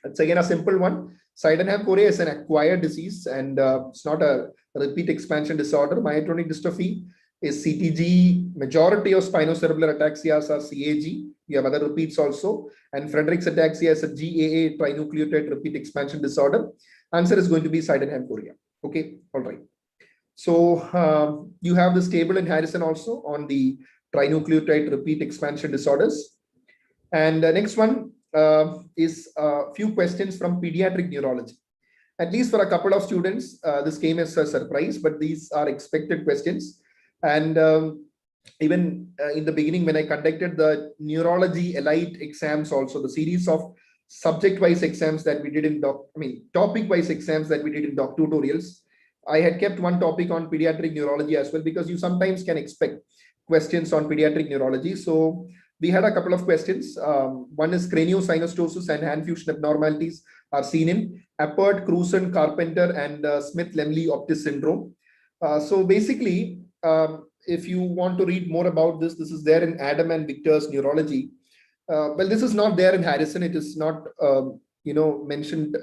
It's again a simple one. Sydenham-Chorea is an acquired disease and it's not a repeat expansion disorder. Myotonic dystrophy is CTG. Majority of spinocerebellar ataxias are CAG. We have other repeats also. And Friedreich's ataxia is a GAA trinucleotide repeat expansion disorder. Answer is going to be Sydenham-Chorea. Okay, all right. So you have this table in Harrison also on the trinucleotide repeat expansion disorders. And the next one is a few questions from pediatric neurology. At least for a couple of students, this came as a surprise, but these are expected questions. And even in the beginning, when I conducted the neurology elite exams, also the series of subject-wise exams that we did in topic-wise exams that we did in DocTutorials, I had kept one topic on pediatric neurology as well, because you sometimes can expect questions on pediatric neurology. So we had a couple of questions. One is craniosynostosis and hand fusion abnormalities are seen in Appert, Cruson, Carpenter, and Smith-Lemley Optis syndrome. So basically, if you want to read more about this, this is there in Adam and Victor's neurology. Well, this is not there in Harrison. It is not, mentioned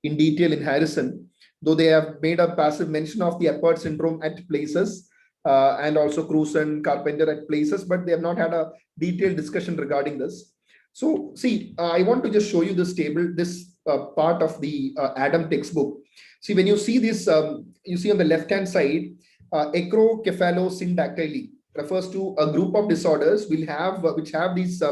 in detail in Harrison, though they have made a passive mention of the Appert syndrome at places and also Cruson, Carpenter at places, but they have not had a detailed discussion regarding this. So see, I want to just show you this table, this part of the Adam textbook. See, when you see this, you see on the left-hand side, acrocephalosyndactyly refers to a group of disorders which have these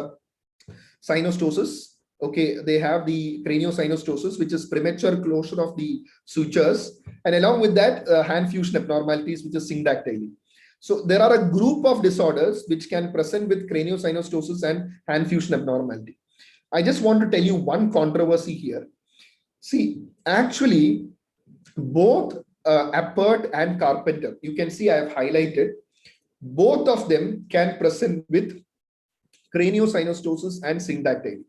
synostosis. Okay, they have the craniosynostosis, which is premature closure of the sutures, and along with that, hand fusion abnormalities, which is syndactyly. So there are a group of disorders which can present with craniosynostosis and hand fusion abnormality. I just want to tell you one controversy here. See, actually, both Appert and Carpenter, you can see I have highlighted, both of them can present with craniosynostosis and syndactyly.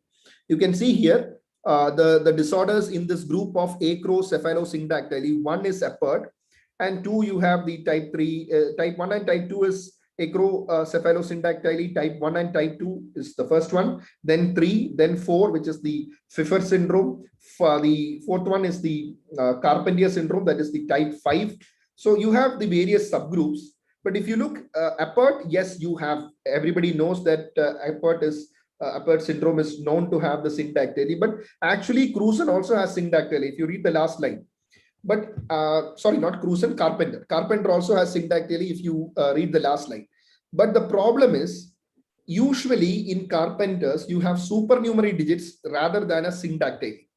You can see here the disorders in this group of acrocephalosyndactyly. One is Appert, and two, you have the type 3, type 1 and type 2 is acrocephalosyndactyly. Type 1 and type 2 is the first one, then 3, then 4, which is the Pfeiffer syndrome. The fourth one is the Carpentier syndrome, that is the type 5. So you have the various subgroups. But if you look Appert, yes, you have, everybody knows that Appert syndrome is known to have the syndactyly, but actually Cruson also has syndactyly if you read the last line. But sorry, not Cruson, Carpenter. Carpenter also has syndactyly if you read the last line. But the problem is, usually in Carpenters, you have supernumerary digits rather than a syndactyly.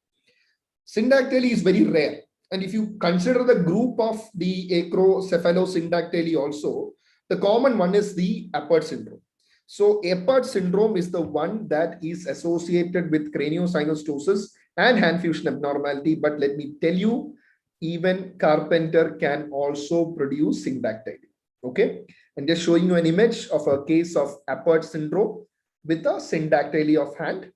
Syndactyly is very rare. And if you consider the group of the acrocephalosyndactyly also, the common one is the Appert syndrome. So Appert syndrome is the one that is associated with craniosynostosis and hand fusion abnormality. But let me tell you, even Carpenter can also produce syndactyly. Okay, and just showing you an image of a case of Appert syndrome with a syndactyly of hand.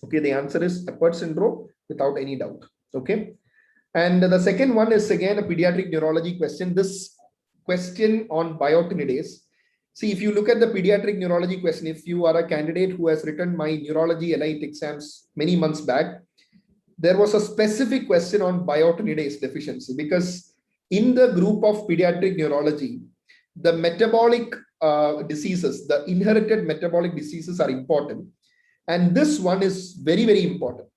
Okay, the answer is Appert syndrome without any doubt. Okay, and the second one is again a pediatric neurology question. This question on biotinidase. See, if you look at the pediatric neurology question, if you are a candidate who has written my neurology elite exams many months back, there was a specific question on biotinidase deficiency, because in the group of pediatric neurology, the metabolic diseases, the inherited metabolic diseases are important. And this one is very, very important.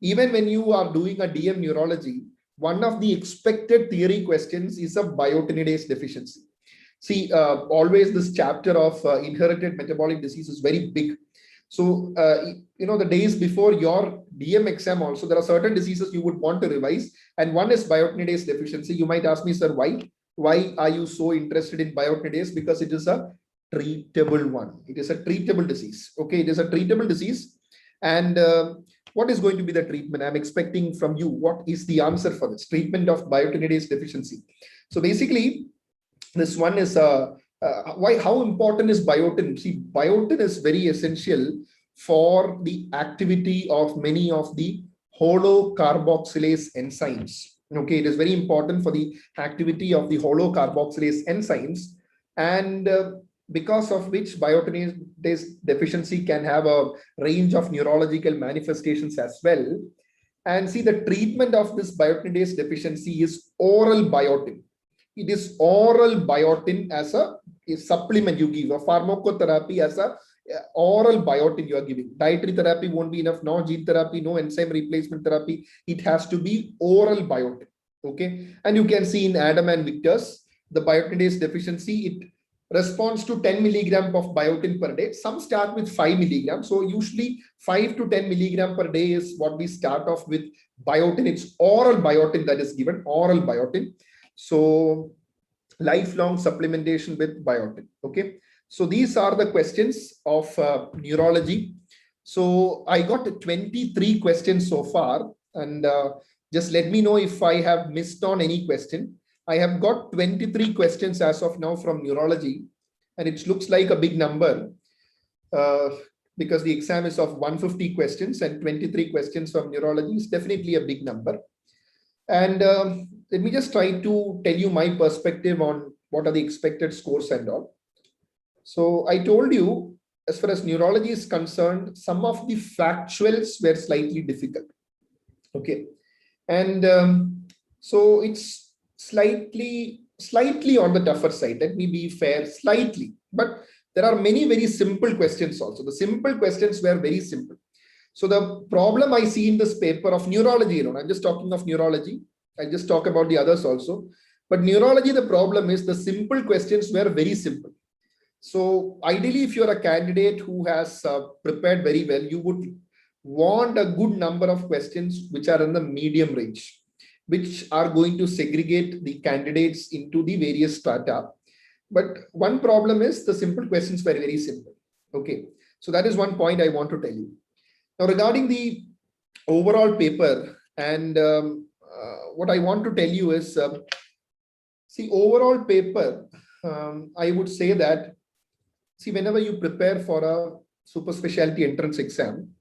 Even when you are doing a DM neurology, one of the expected theory questions is a biotinidase deficiency. See, always this chapter of inherited metabolic disease is very big. So, the days before your DM exam also, there are certain diseases you would want to revise. And one is biotinidase deficiency. You might ask me, sir, why? Why are you so interested in biotinidase? Because it is a treatable one. It is a treatable disease. Okay, it is a treatable disease. And what is going to be the treatment? I'm expecting from you, what is the answer for this treatment of biotinidase deficiency? So basically, this one is how important is biotin? See, biotin is very essential for the activity of many of the hollow carboxylase enzymes. Okay, it is very important for the activity of the hollow carboxylase enzymes, and because of which biotinidase deficiency can have a range of neurological manifestations as well. And see, the treatment of this biotinidase deficiency is oral biotin. It is oral biotin as a supplement you give, a pharmacotherapy as a oral biotin you are giving. Dietary therapy won't be enough, no gene therapy, no enzyme replacement therapy. It has to be oral biotin. Okay, and you can see in Adam and Victor's, the biotinidase deficiency, it responds to 10 milligram of biotin per day. Some start with 5 milligrams. So usually 5 to 10 milligram per day is what we start off with biotin. It's oral biotin that is given, oral biotin. So lifelong supplementation with biotin. Okay, so these are the questions of neurology. So I got 23 questions so far, and just let me know if I have missed on any question. I have got 23 questions as of now from neurology, and it looks like a big number because the exam is of 150 questions, and 23 questions from neurology is definitely a big number. And let me just try to tell you my perspective on what are the expected scores and all. So I told you, as far as neurology is concerned, some of the factuals were slightly difficult. Okay, and so it's slightly on the tougher side. Let me be fair, slightly. But there are many very simple questions also. The simple questions were very simple. So the problem I see in this paper of neurology alone, I'm just talking of neurology. I'll just talk about the others also. But neurology, the problem is the simple questions were very simple. So ideally, if you're a candidate who has prepared very well, you would want a good number of questions which are in the medium range, which are going to segregate the candidates into the various strata. But one problem is the simple questions were very simple. Okay, so that is one point I want to tell you. Now, regarding the overall paper, and what I want to tell you is, see, overall paper, I would say that, see, whenever you prepare for a super specialty entrance exam,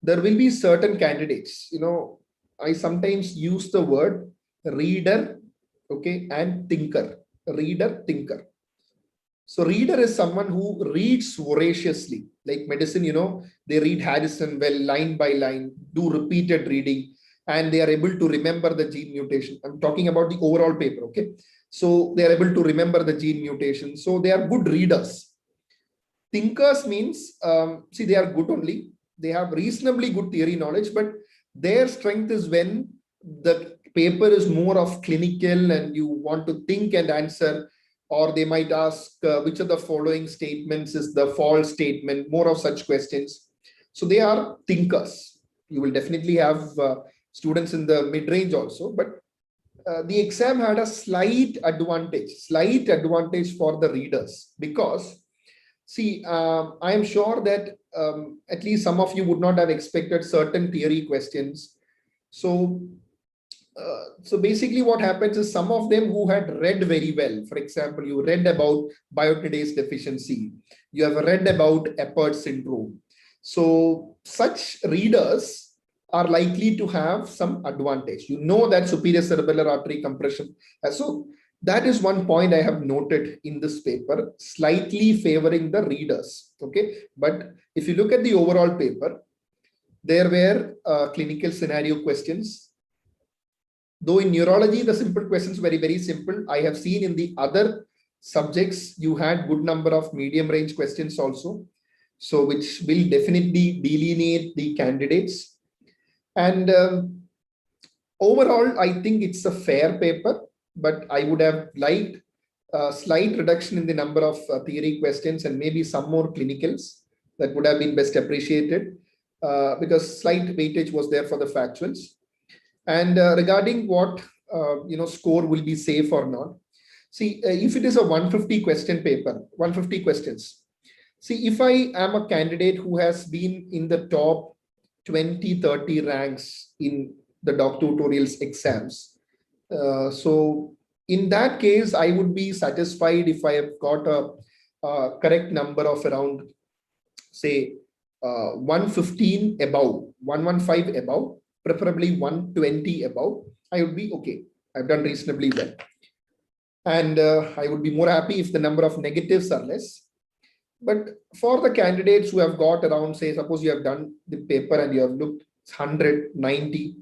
there will be certain candidates. You know, I sometimes use the word reader, okay, and thinker. Reader, thinker. So reader is someone who reads voraciously, like medicine, you know, they read Harrison well, line by line, do repeated reading, and they are able to remember the gene mutation. I'm talking about the overall paper, okay? So they are able to remember the gene mutation. So they are good readers. Thinkers means, see, they are good only. They have reasonably good theory knowledge, but their strength is when the paper is more of clinical and you want to think and answer, or they might ask which of the following statements is the false statement, more of such questions. So they are thinkers. You will definitely have students in the mid-range also, but the exam had a slight advantage for the readers, because see, I am sure that at least some of you would not have expected certain theory questions. So basically what happens is some of them who had read very well, for example, you read about biotinidase deficiency, you have read about Impaired syndrome. So such readers are likely to have some advantage. You know that superior cerebellar artery compression. So that is one point I have noted in this paper, slightly favoring the readers. Okay, but if you look at the overall paper, there were clinical scenario questions. Though in neurology, the simple questions were very simple. I have seen in the other subjects, you had good number of medium range questions also. So which will definitely delineate the candidates. And overall, I think it's a fair paper, but I would have liked a slight reduction in the number of theory questions and maybe some more clinicals. That would have been best appreciated because slight weightage was there for the factuals. And regarding what score will be safe or not. See, if it is a 150 question paper, 150 questions. See, if I am a candidate who has been in the top 20-30 ranks in the DocTutorials exams, so in that case, I would be satisfied if I have got a correct number of around, say, 115 above, 115 above, preferably 120 above. I would be okay. I've done reasonably well. And I would be more happy if the number of negatives are less. But for the candidates who have got around, say, suppose you have done the paper and you have looked 100, 90.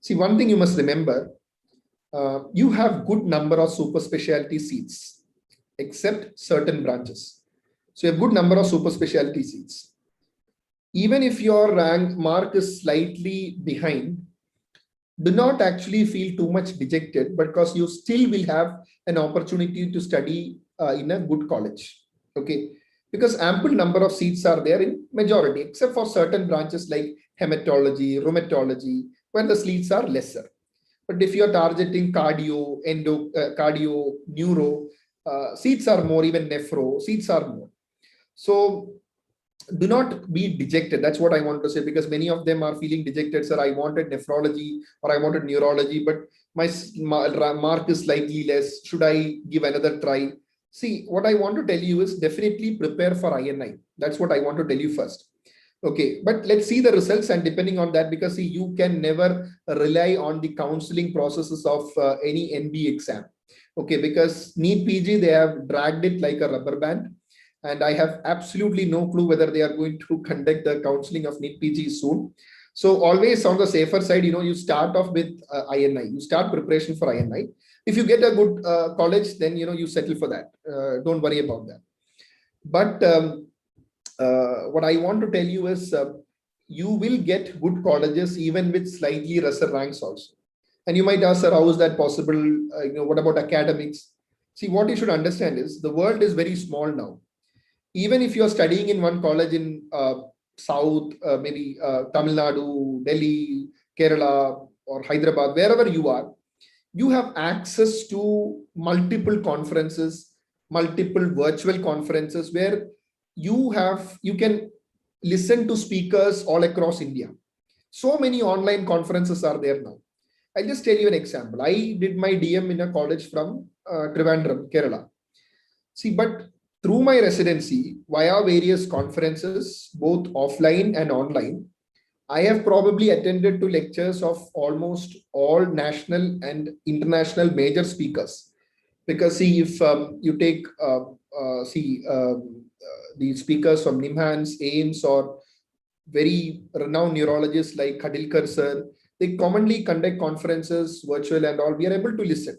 See, one thing you must remember, you have good number of super specialty seats, except certain branches. So you have good number of super specialty seats. Even if your rank mark is slightly behind, do not actually feel too much dejected, because you still will have an opportunity to study in a good college. Okay, because ample number of seats are there in majority, except for certain branches like hematology, rheumatology, where the seats are lesser. But if you are targeting cardio, cardio, neuro, seats are more, even nephro, seats are more. So do not be dejected. That's what I want to say, because many of them are feeling dejected. Sir, I wanted nephrology or I wanted neurology, but my mark is slightly less. Should I give another try? See, what I want to tell you is definitely prepare for INI. That's what I want to tell you first. Okay, but let's see the results, and depending on that, because see, you can never rely on the counseling processes of any NB exam. Okay, because NEET PG, they have dragged it like a rubber band. And I have absolutely no clue whether they are going to conduct the counseling of NEET PG soon. So always on the safer side, you start off with INI. You start preparation for INI. If you get a good college, then you settle for that. Don't worry about that. But what I want to tell you is you will get good colleges even with slightly lesser ranks also. And you might ask, sir, how is that possible? What about academics? See, what you should understand is the world is very small now. Even if you're studying in one college in South, maybe Tamil Nadu, Delhi, Kerala, or Hyderabad, wherever you are, you have access to multiple conferences, multiple virtual conferences where you can listen to speakers all across India. So many online conferences are there now. I'll just tell you an example. I did my DM in a college from Trivandrum, Kerala. See, but through my residency, via various conferences, both offline and online, I have probably attended to lectures of almost all national and international major speakers. Because see, if you take the speakers from NIMHANS, AIMS, or very renowned neurologists like Khadilkar sir, they commonly conduct conferences, virtual and all. We are able to listen.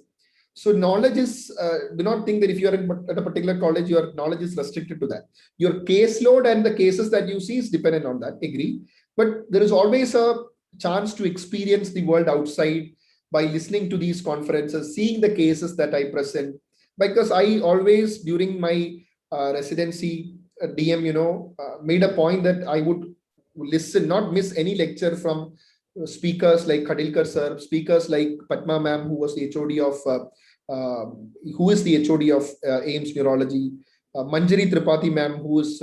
So knowledge is, do not think that if you are at a particular college, your knowledge is restricted to that. Your caseload and the cases that you see is dependent on that, agree. But there is always a chance to experience the world outside by listening to these conferences, seeing the cases that I present. Because I always, during my residency DM, made a point that I would listen, not miss any lecture from speakers like Khadilkar sir, speakers like Padma ma'am, who was the HOD of who is the HOD of AIMS Neurology, Manjari Tripathi ma'am, who is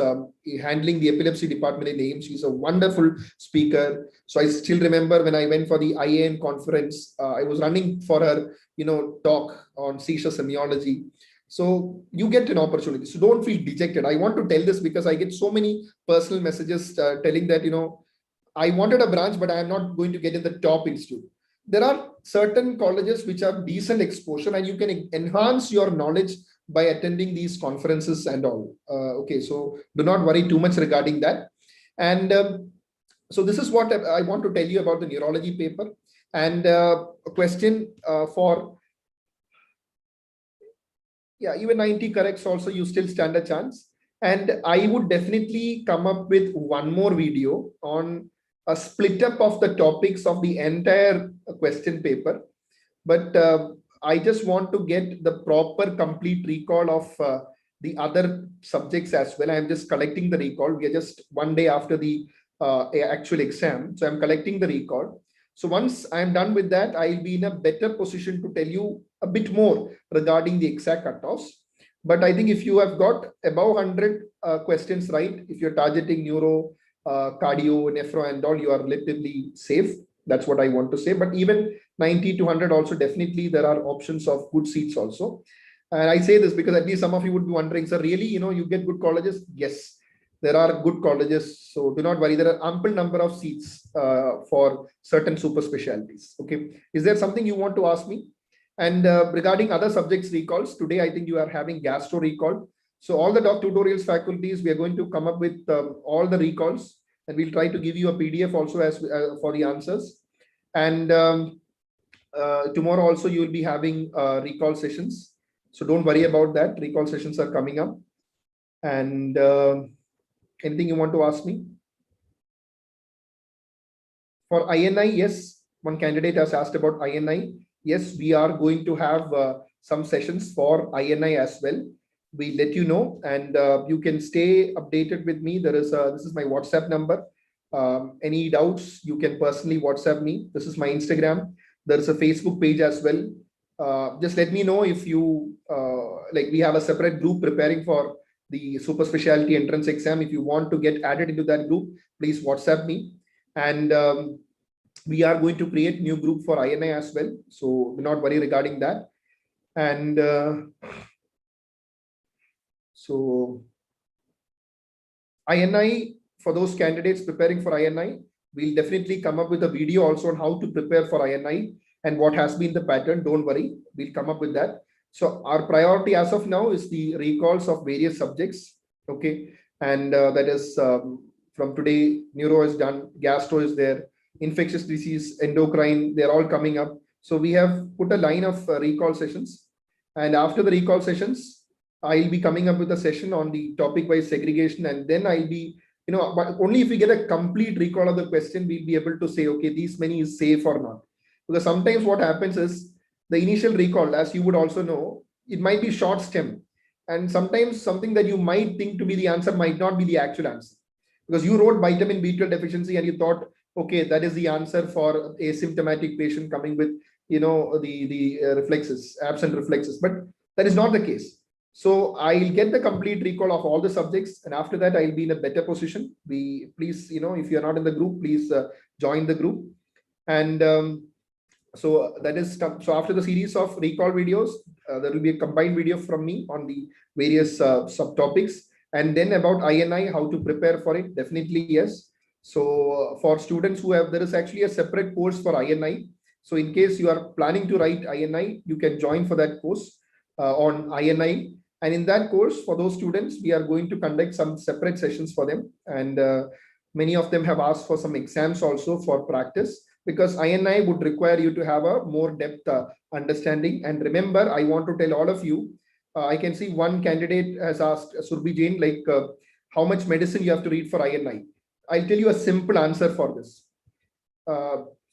handling the epilepsy department in AIMS. She's a wonderful speaker. So I still remember when I went for the IAN conference, I was running for her, talk on seizure semiology. So you get an opportunity. So don't feel dejected. I want to tell this because I get so many personal messages telling that, I wanted a branch, but I am not going to get in the top institute. There are certain colleges which have decent exposure, and you can enhance your knowledge by attending these conferences and all. Okay, so do not worry too much regarding that. And so this is what I want to tell you about the neurology paper. And a question for, yeah, even 90 corrects also, you still stand a chance. And I would definitely come up with one more video on a split up of the topics of the entire question paper. But I just want to get the proper complete recall of the other subjects as well. I'm just collecting the recall. We are just one day after the actual exam. So I'm collecting the recall. So once I'm done with that, I'll be in a better position to tell you a bit more regarding the exact cutoffs. But I think if you have got above 100 questions right, if you're targeting neuro, cardio, nephro and all, you are relatively safe. That's what I want to say. But even 90 to 100 also, definitely there are options of good seats also. And I say this because at least some of you would be wondering, so really, you get good colleges? Yes, there are good colleges. So do not worry. There are ample number of seats for certain super specialties. Okay. Is there something you want to ask me? And regarding other subjects recalls, today, I think you are having gastro recall. So all the DocTutorials faculties, we are going to come up with all the recalls, and we'll try to give you a PDF also as for the answers. And tomorrow also you will be having recall sessions. So don't worry about that. Recall sessions are coming up. And anything you want to ask me? For INI, yes, one candidate has asked about INI. Yes, we are going to have some sessions for INI as well. We let you know, and you can stay updated with me. This is my WhatsApp number. Any doubts, you can personally WhatsApp me. This is my Instagram. There is a Facebook page as well. Just let me know if you we have a separate group preparing for the super specialty entrance exam. If you want to get added into that group, please WhatsApp me. And we are going to create new group for INI as well. So do not worry regarding that. And so INI, for those candidates preparing for INI, we'll definitely come up with a video also on how to prepare for INI and what has been the pattern. Don't worry, we'll come up with that. So our priority as of now is the recalls of various subjects. Okay. And that is from today, neuro is done, gastro is there, infectious disease, endocrine, they're all coming up. So we have put a line of recall sessions. And after the recall sessions, I'll be coming up with a session on the topic-wise segregation. And then I'll be, but only if we get a complete recall of the question, we'll be able to say, okay, these many is safe or not. Because sometimes what happens is the initial recall, as you would also know, it might be short stem. And sometimes something that you might think to be the answer might not be the actual answer. Because you wrote vitamin B12 deficiency and you thought, okay, that is the answer for a symptomatic patient coming with, the reflexes, absent reflexes. But that is not the case. So I'll get the complete recall of all the subjects, and after that I'll be in a better position. Please, if you're not in the group, please join the group. And so that is so after the series of recall videos, there will be a combined video from me on the various subtopics, and then about INI, how to prepare for it. Definitely yes. So for students who have, there is actually a separate course for INI. So in case you are planning to write INI, you can join for that course on INI. And in that course, for those students, we are going to conduct some separate sessions for them. And many of them have asked for some exams also for practice, because INI would require you to have a more depth understanding. And remember, I want to tell all of you, I can see one candidate has asked, Surbhi Jain, how much medicine you have to read for INI. I'll tell you a simple answer for this.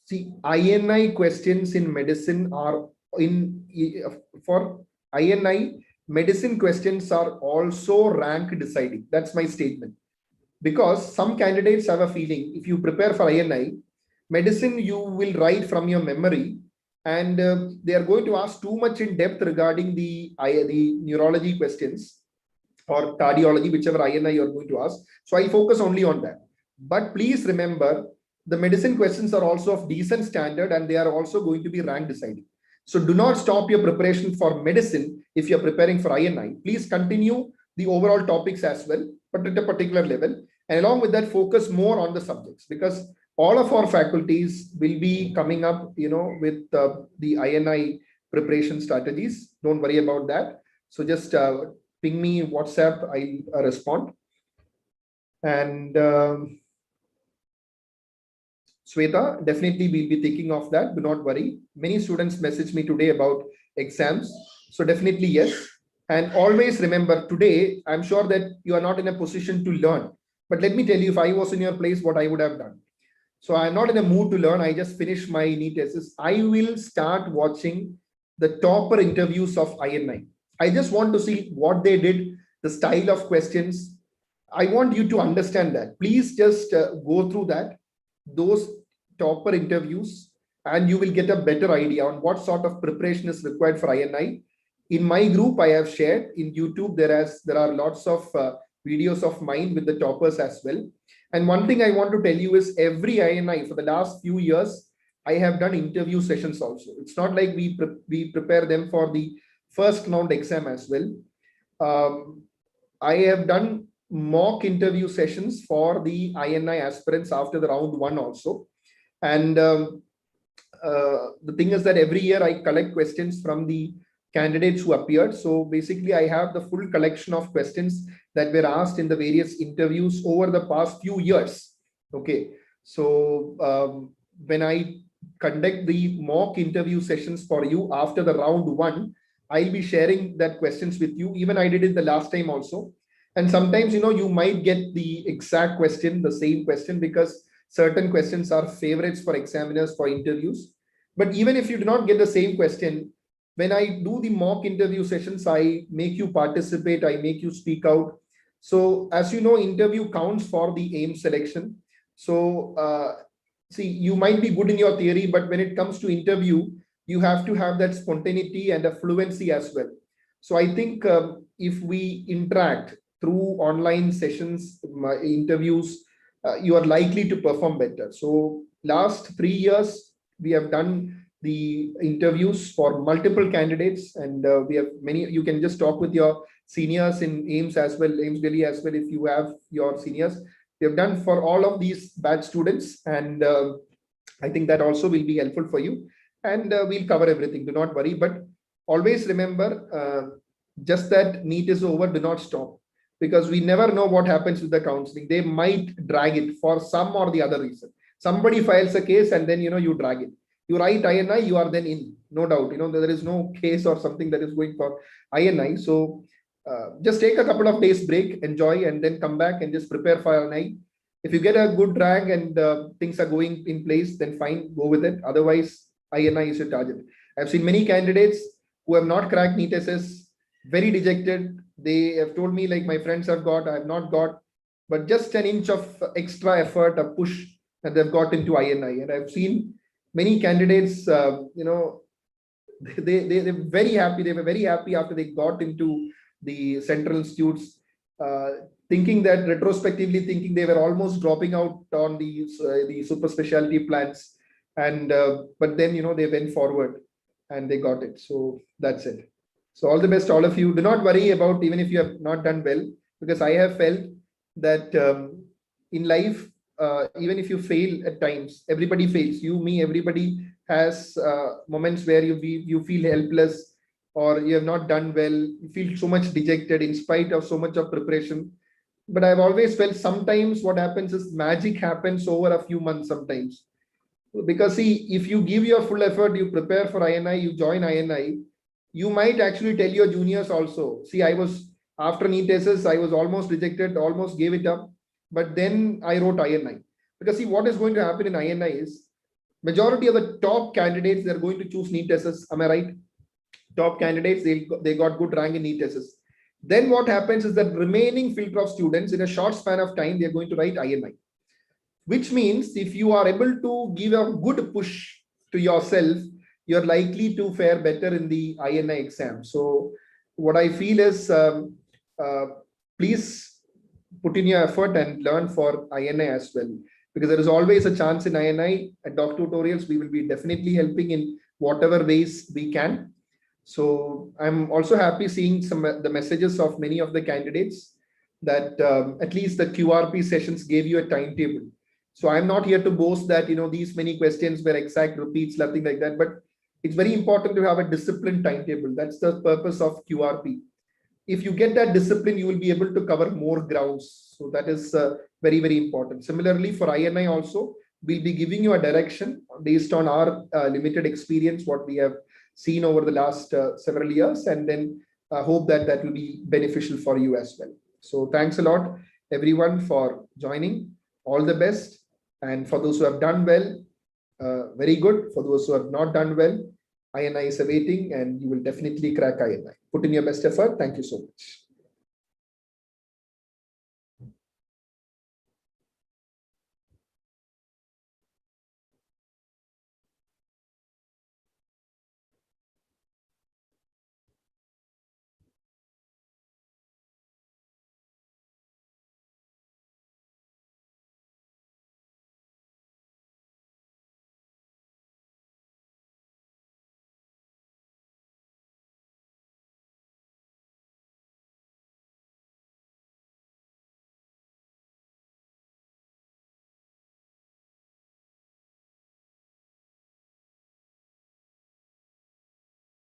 See, INI questions in medicine are for INI, medicine questions are also rank deciding. That's my statement. Because some candidates have a feeling, if you prepare for INI, medicine you will write from your memory, and they are going to ask too much in depth regarding the neurology questions or cardiology, whichever INI you are going to ask. So I focus only on that. But please remember, the medicine questions are also of decent standard, and they are also going to be rank deciding. So do not stop your preparation for medicine if you're preparing for INI. Please continue the overall topics as well, but at a particular level. And along with that, focus more on the subjects, because all of our faculties will be coming up, with the INI preparation strategies. Don't worry about that. So just ping me WhatsApp, I'll respond. And Sweta, definitely we'll be thinking of that. Do not worry. Many students messaged me today about exams. So definitely yes. And always remember, today, I'm sure that you are not in a position to learn. But let me tell you, if I was in your place, what I would have done. So I'm not in a mood to learn. I just finished my NEET SS. I will start watching the topper interviews of INI. I just want to see what they did, the style of questions. I want you to understand that. Please just go through those topper interviews, and you will get a better idea on what sort of preparation is required for INI. In my group, I have shared in YouTube, there are lots of videos of mine with the toppers as well. And one thing I want to tell you is, every INI for the last few years, I have done interview sessions also. It's not like we prepare them for the first round exam as well. I have done mock interview sessions for the INI aspirants after the round 1 also. And the thing is that every year I collect questions from the candidates who appeared. So basically, I have the full collection of questions that were asked in the various interviews over the past few years. Okay. So when I conduct the mock interview sessions for you after the round 1, I'll be sharing that questions with you. Even I did it the last time also. And sometimes, you might get the exact question, the same question, because certain questions are favorites for examiners for interviews. But even if you do not get the same question, when I do the mock interview sessions, I make you participate, I make you speak out. So as you know, interview counts for the AIM selection. So see, you might be good in your theory, but when it comes to interview, you have to have that spontaneity and a fluency as well. So I think if we interact through online sessions, interviews, you are likely to perform better. So last 3 years, we have done the interviews for multiple candidates, and we have many. You can just talk with your seniors in AIMS as well, AIMS Delhi as well, if you have your seniors. We have done for all of these batch students, and I think that also will be helpful for you. And we'll cover everything. Do not worry. But always remember, just that NEET is over, do not stop, because we never know what happens with the counseling. They might drag it for some or the other reason. Somebody files a case and then, you drag it. You write INI, you are then in, no doubt. There is no case or something that is going for INI. So just take a couple of days break, enjoy, and then come back and just prepare for INI. If you get a good drag and things are going in place, then fine, go with it. Otherwise, INI is your target. I've seen many candidates who have not cracked NEET SS, very dejected. They have told me, like, my friends have got, I have not got, but just an inch of extra effort, a push, and they've got into INI. And I've seen many candidates, they're very happy. They were very happy after they got into the central institutes, thinking that retrospectively, thinking they were almost dropping out on the super specialty plans. And but then, they went forward and they got it. So that's it. So all the best to all of you. Do not worry about even if you have not done well, because I have felt that in life, even if you fail at times, everybody fails. You, me, everybody has moments where you feel helpless, or you have not done well. You feel so much dejected in spite of so much of preparation. But I've always felt sometimes what happens is magic happens over a few months sometimes. Because see, if you give your full effort, you prepare for INI, you join INI, you might actually tell your juniors also. See, I was, after NEET SS, I was almost rejected, almost gave it up. But then I wrote INI. Because see, what is going to happen in INI is, majority of the top candidates, they're going to choose NEET SS. Am I right? Top candidates, they got good rank in NEET SS. Then what happens is that remaining filter of students, in a short span of time, they're going to write INI. Which means if you are able to give a good push to yourself, you're likely to fare better in the INI exam. So what I feel is, please put in your effort and learn for INI as well, because there is always a chance in INI. At DocTutorials, we will be definitely helping in whatever ways we can. So I'm also happy seeing the messages of many of the candidates that at least the QRP sessions gave you a timetable. So I'm not here to boast that, these many questions were exact repeats, nothing like that, but it's very important to have a disciplined timetable. That's the purpose of QRP. If you get that discipline, you will be able to cover more grounds. So that is very, very important. Similarly, for INI also, we'll be giving you a direction based on our limited experience, what we have seen over the last several years, and then hope that will be beneficial for you as well. So thanks a lot, everyone, for joining. All the best. And for those who have done well, very good. For those who have not done well, INI is awaiting, and you will definitely crack INI. Put in your best effort. Thank you so much.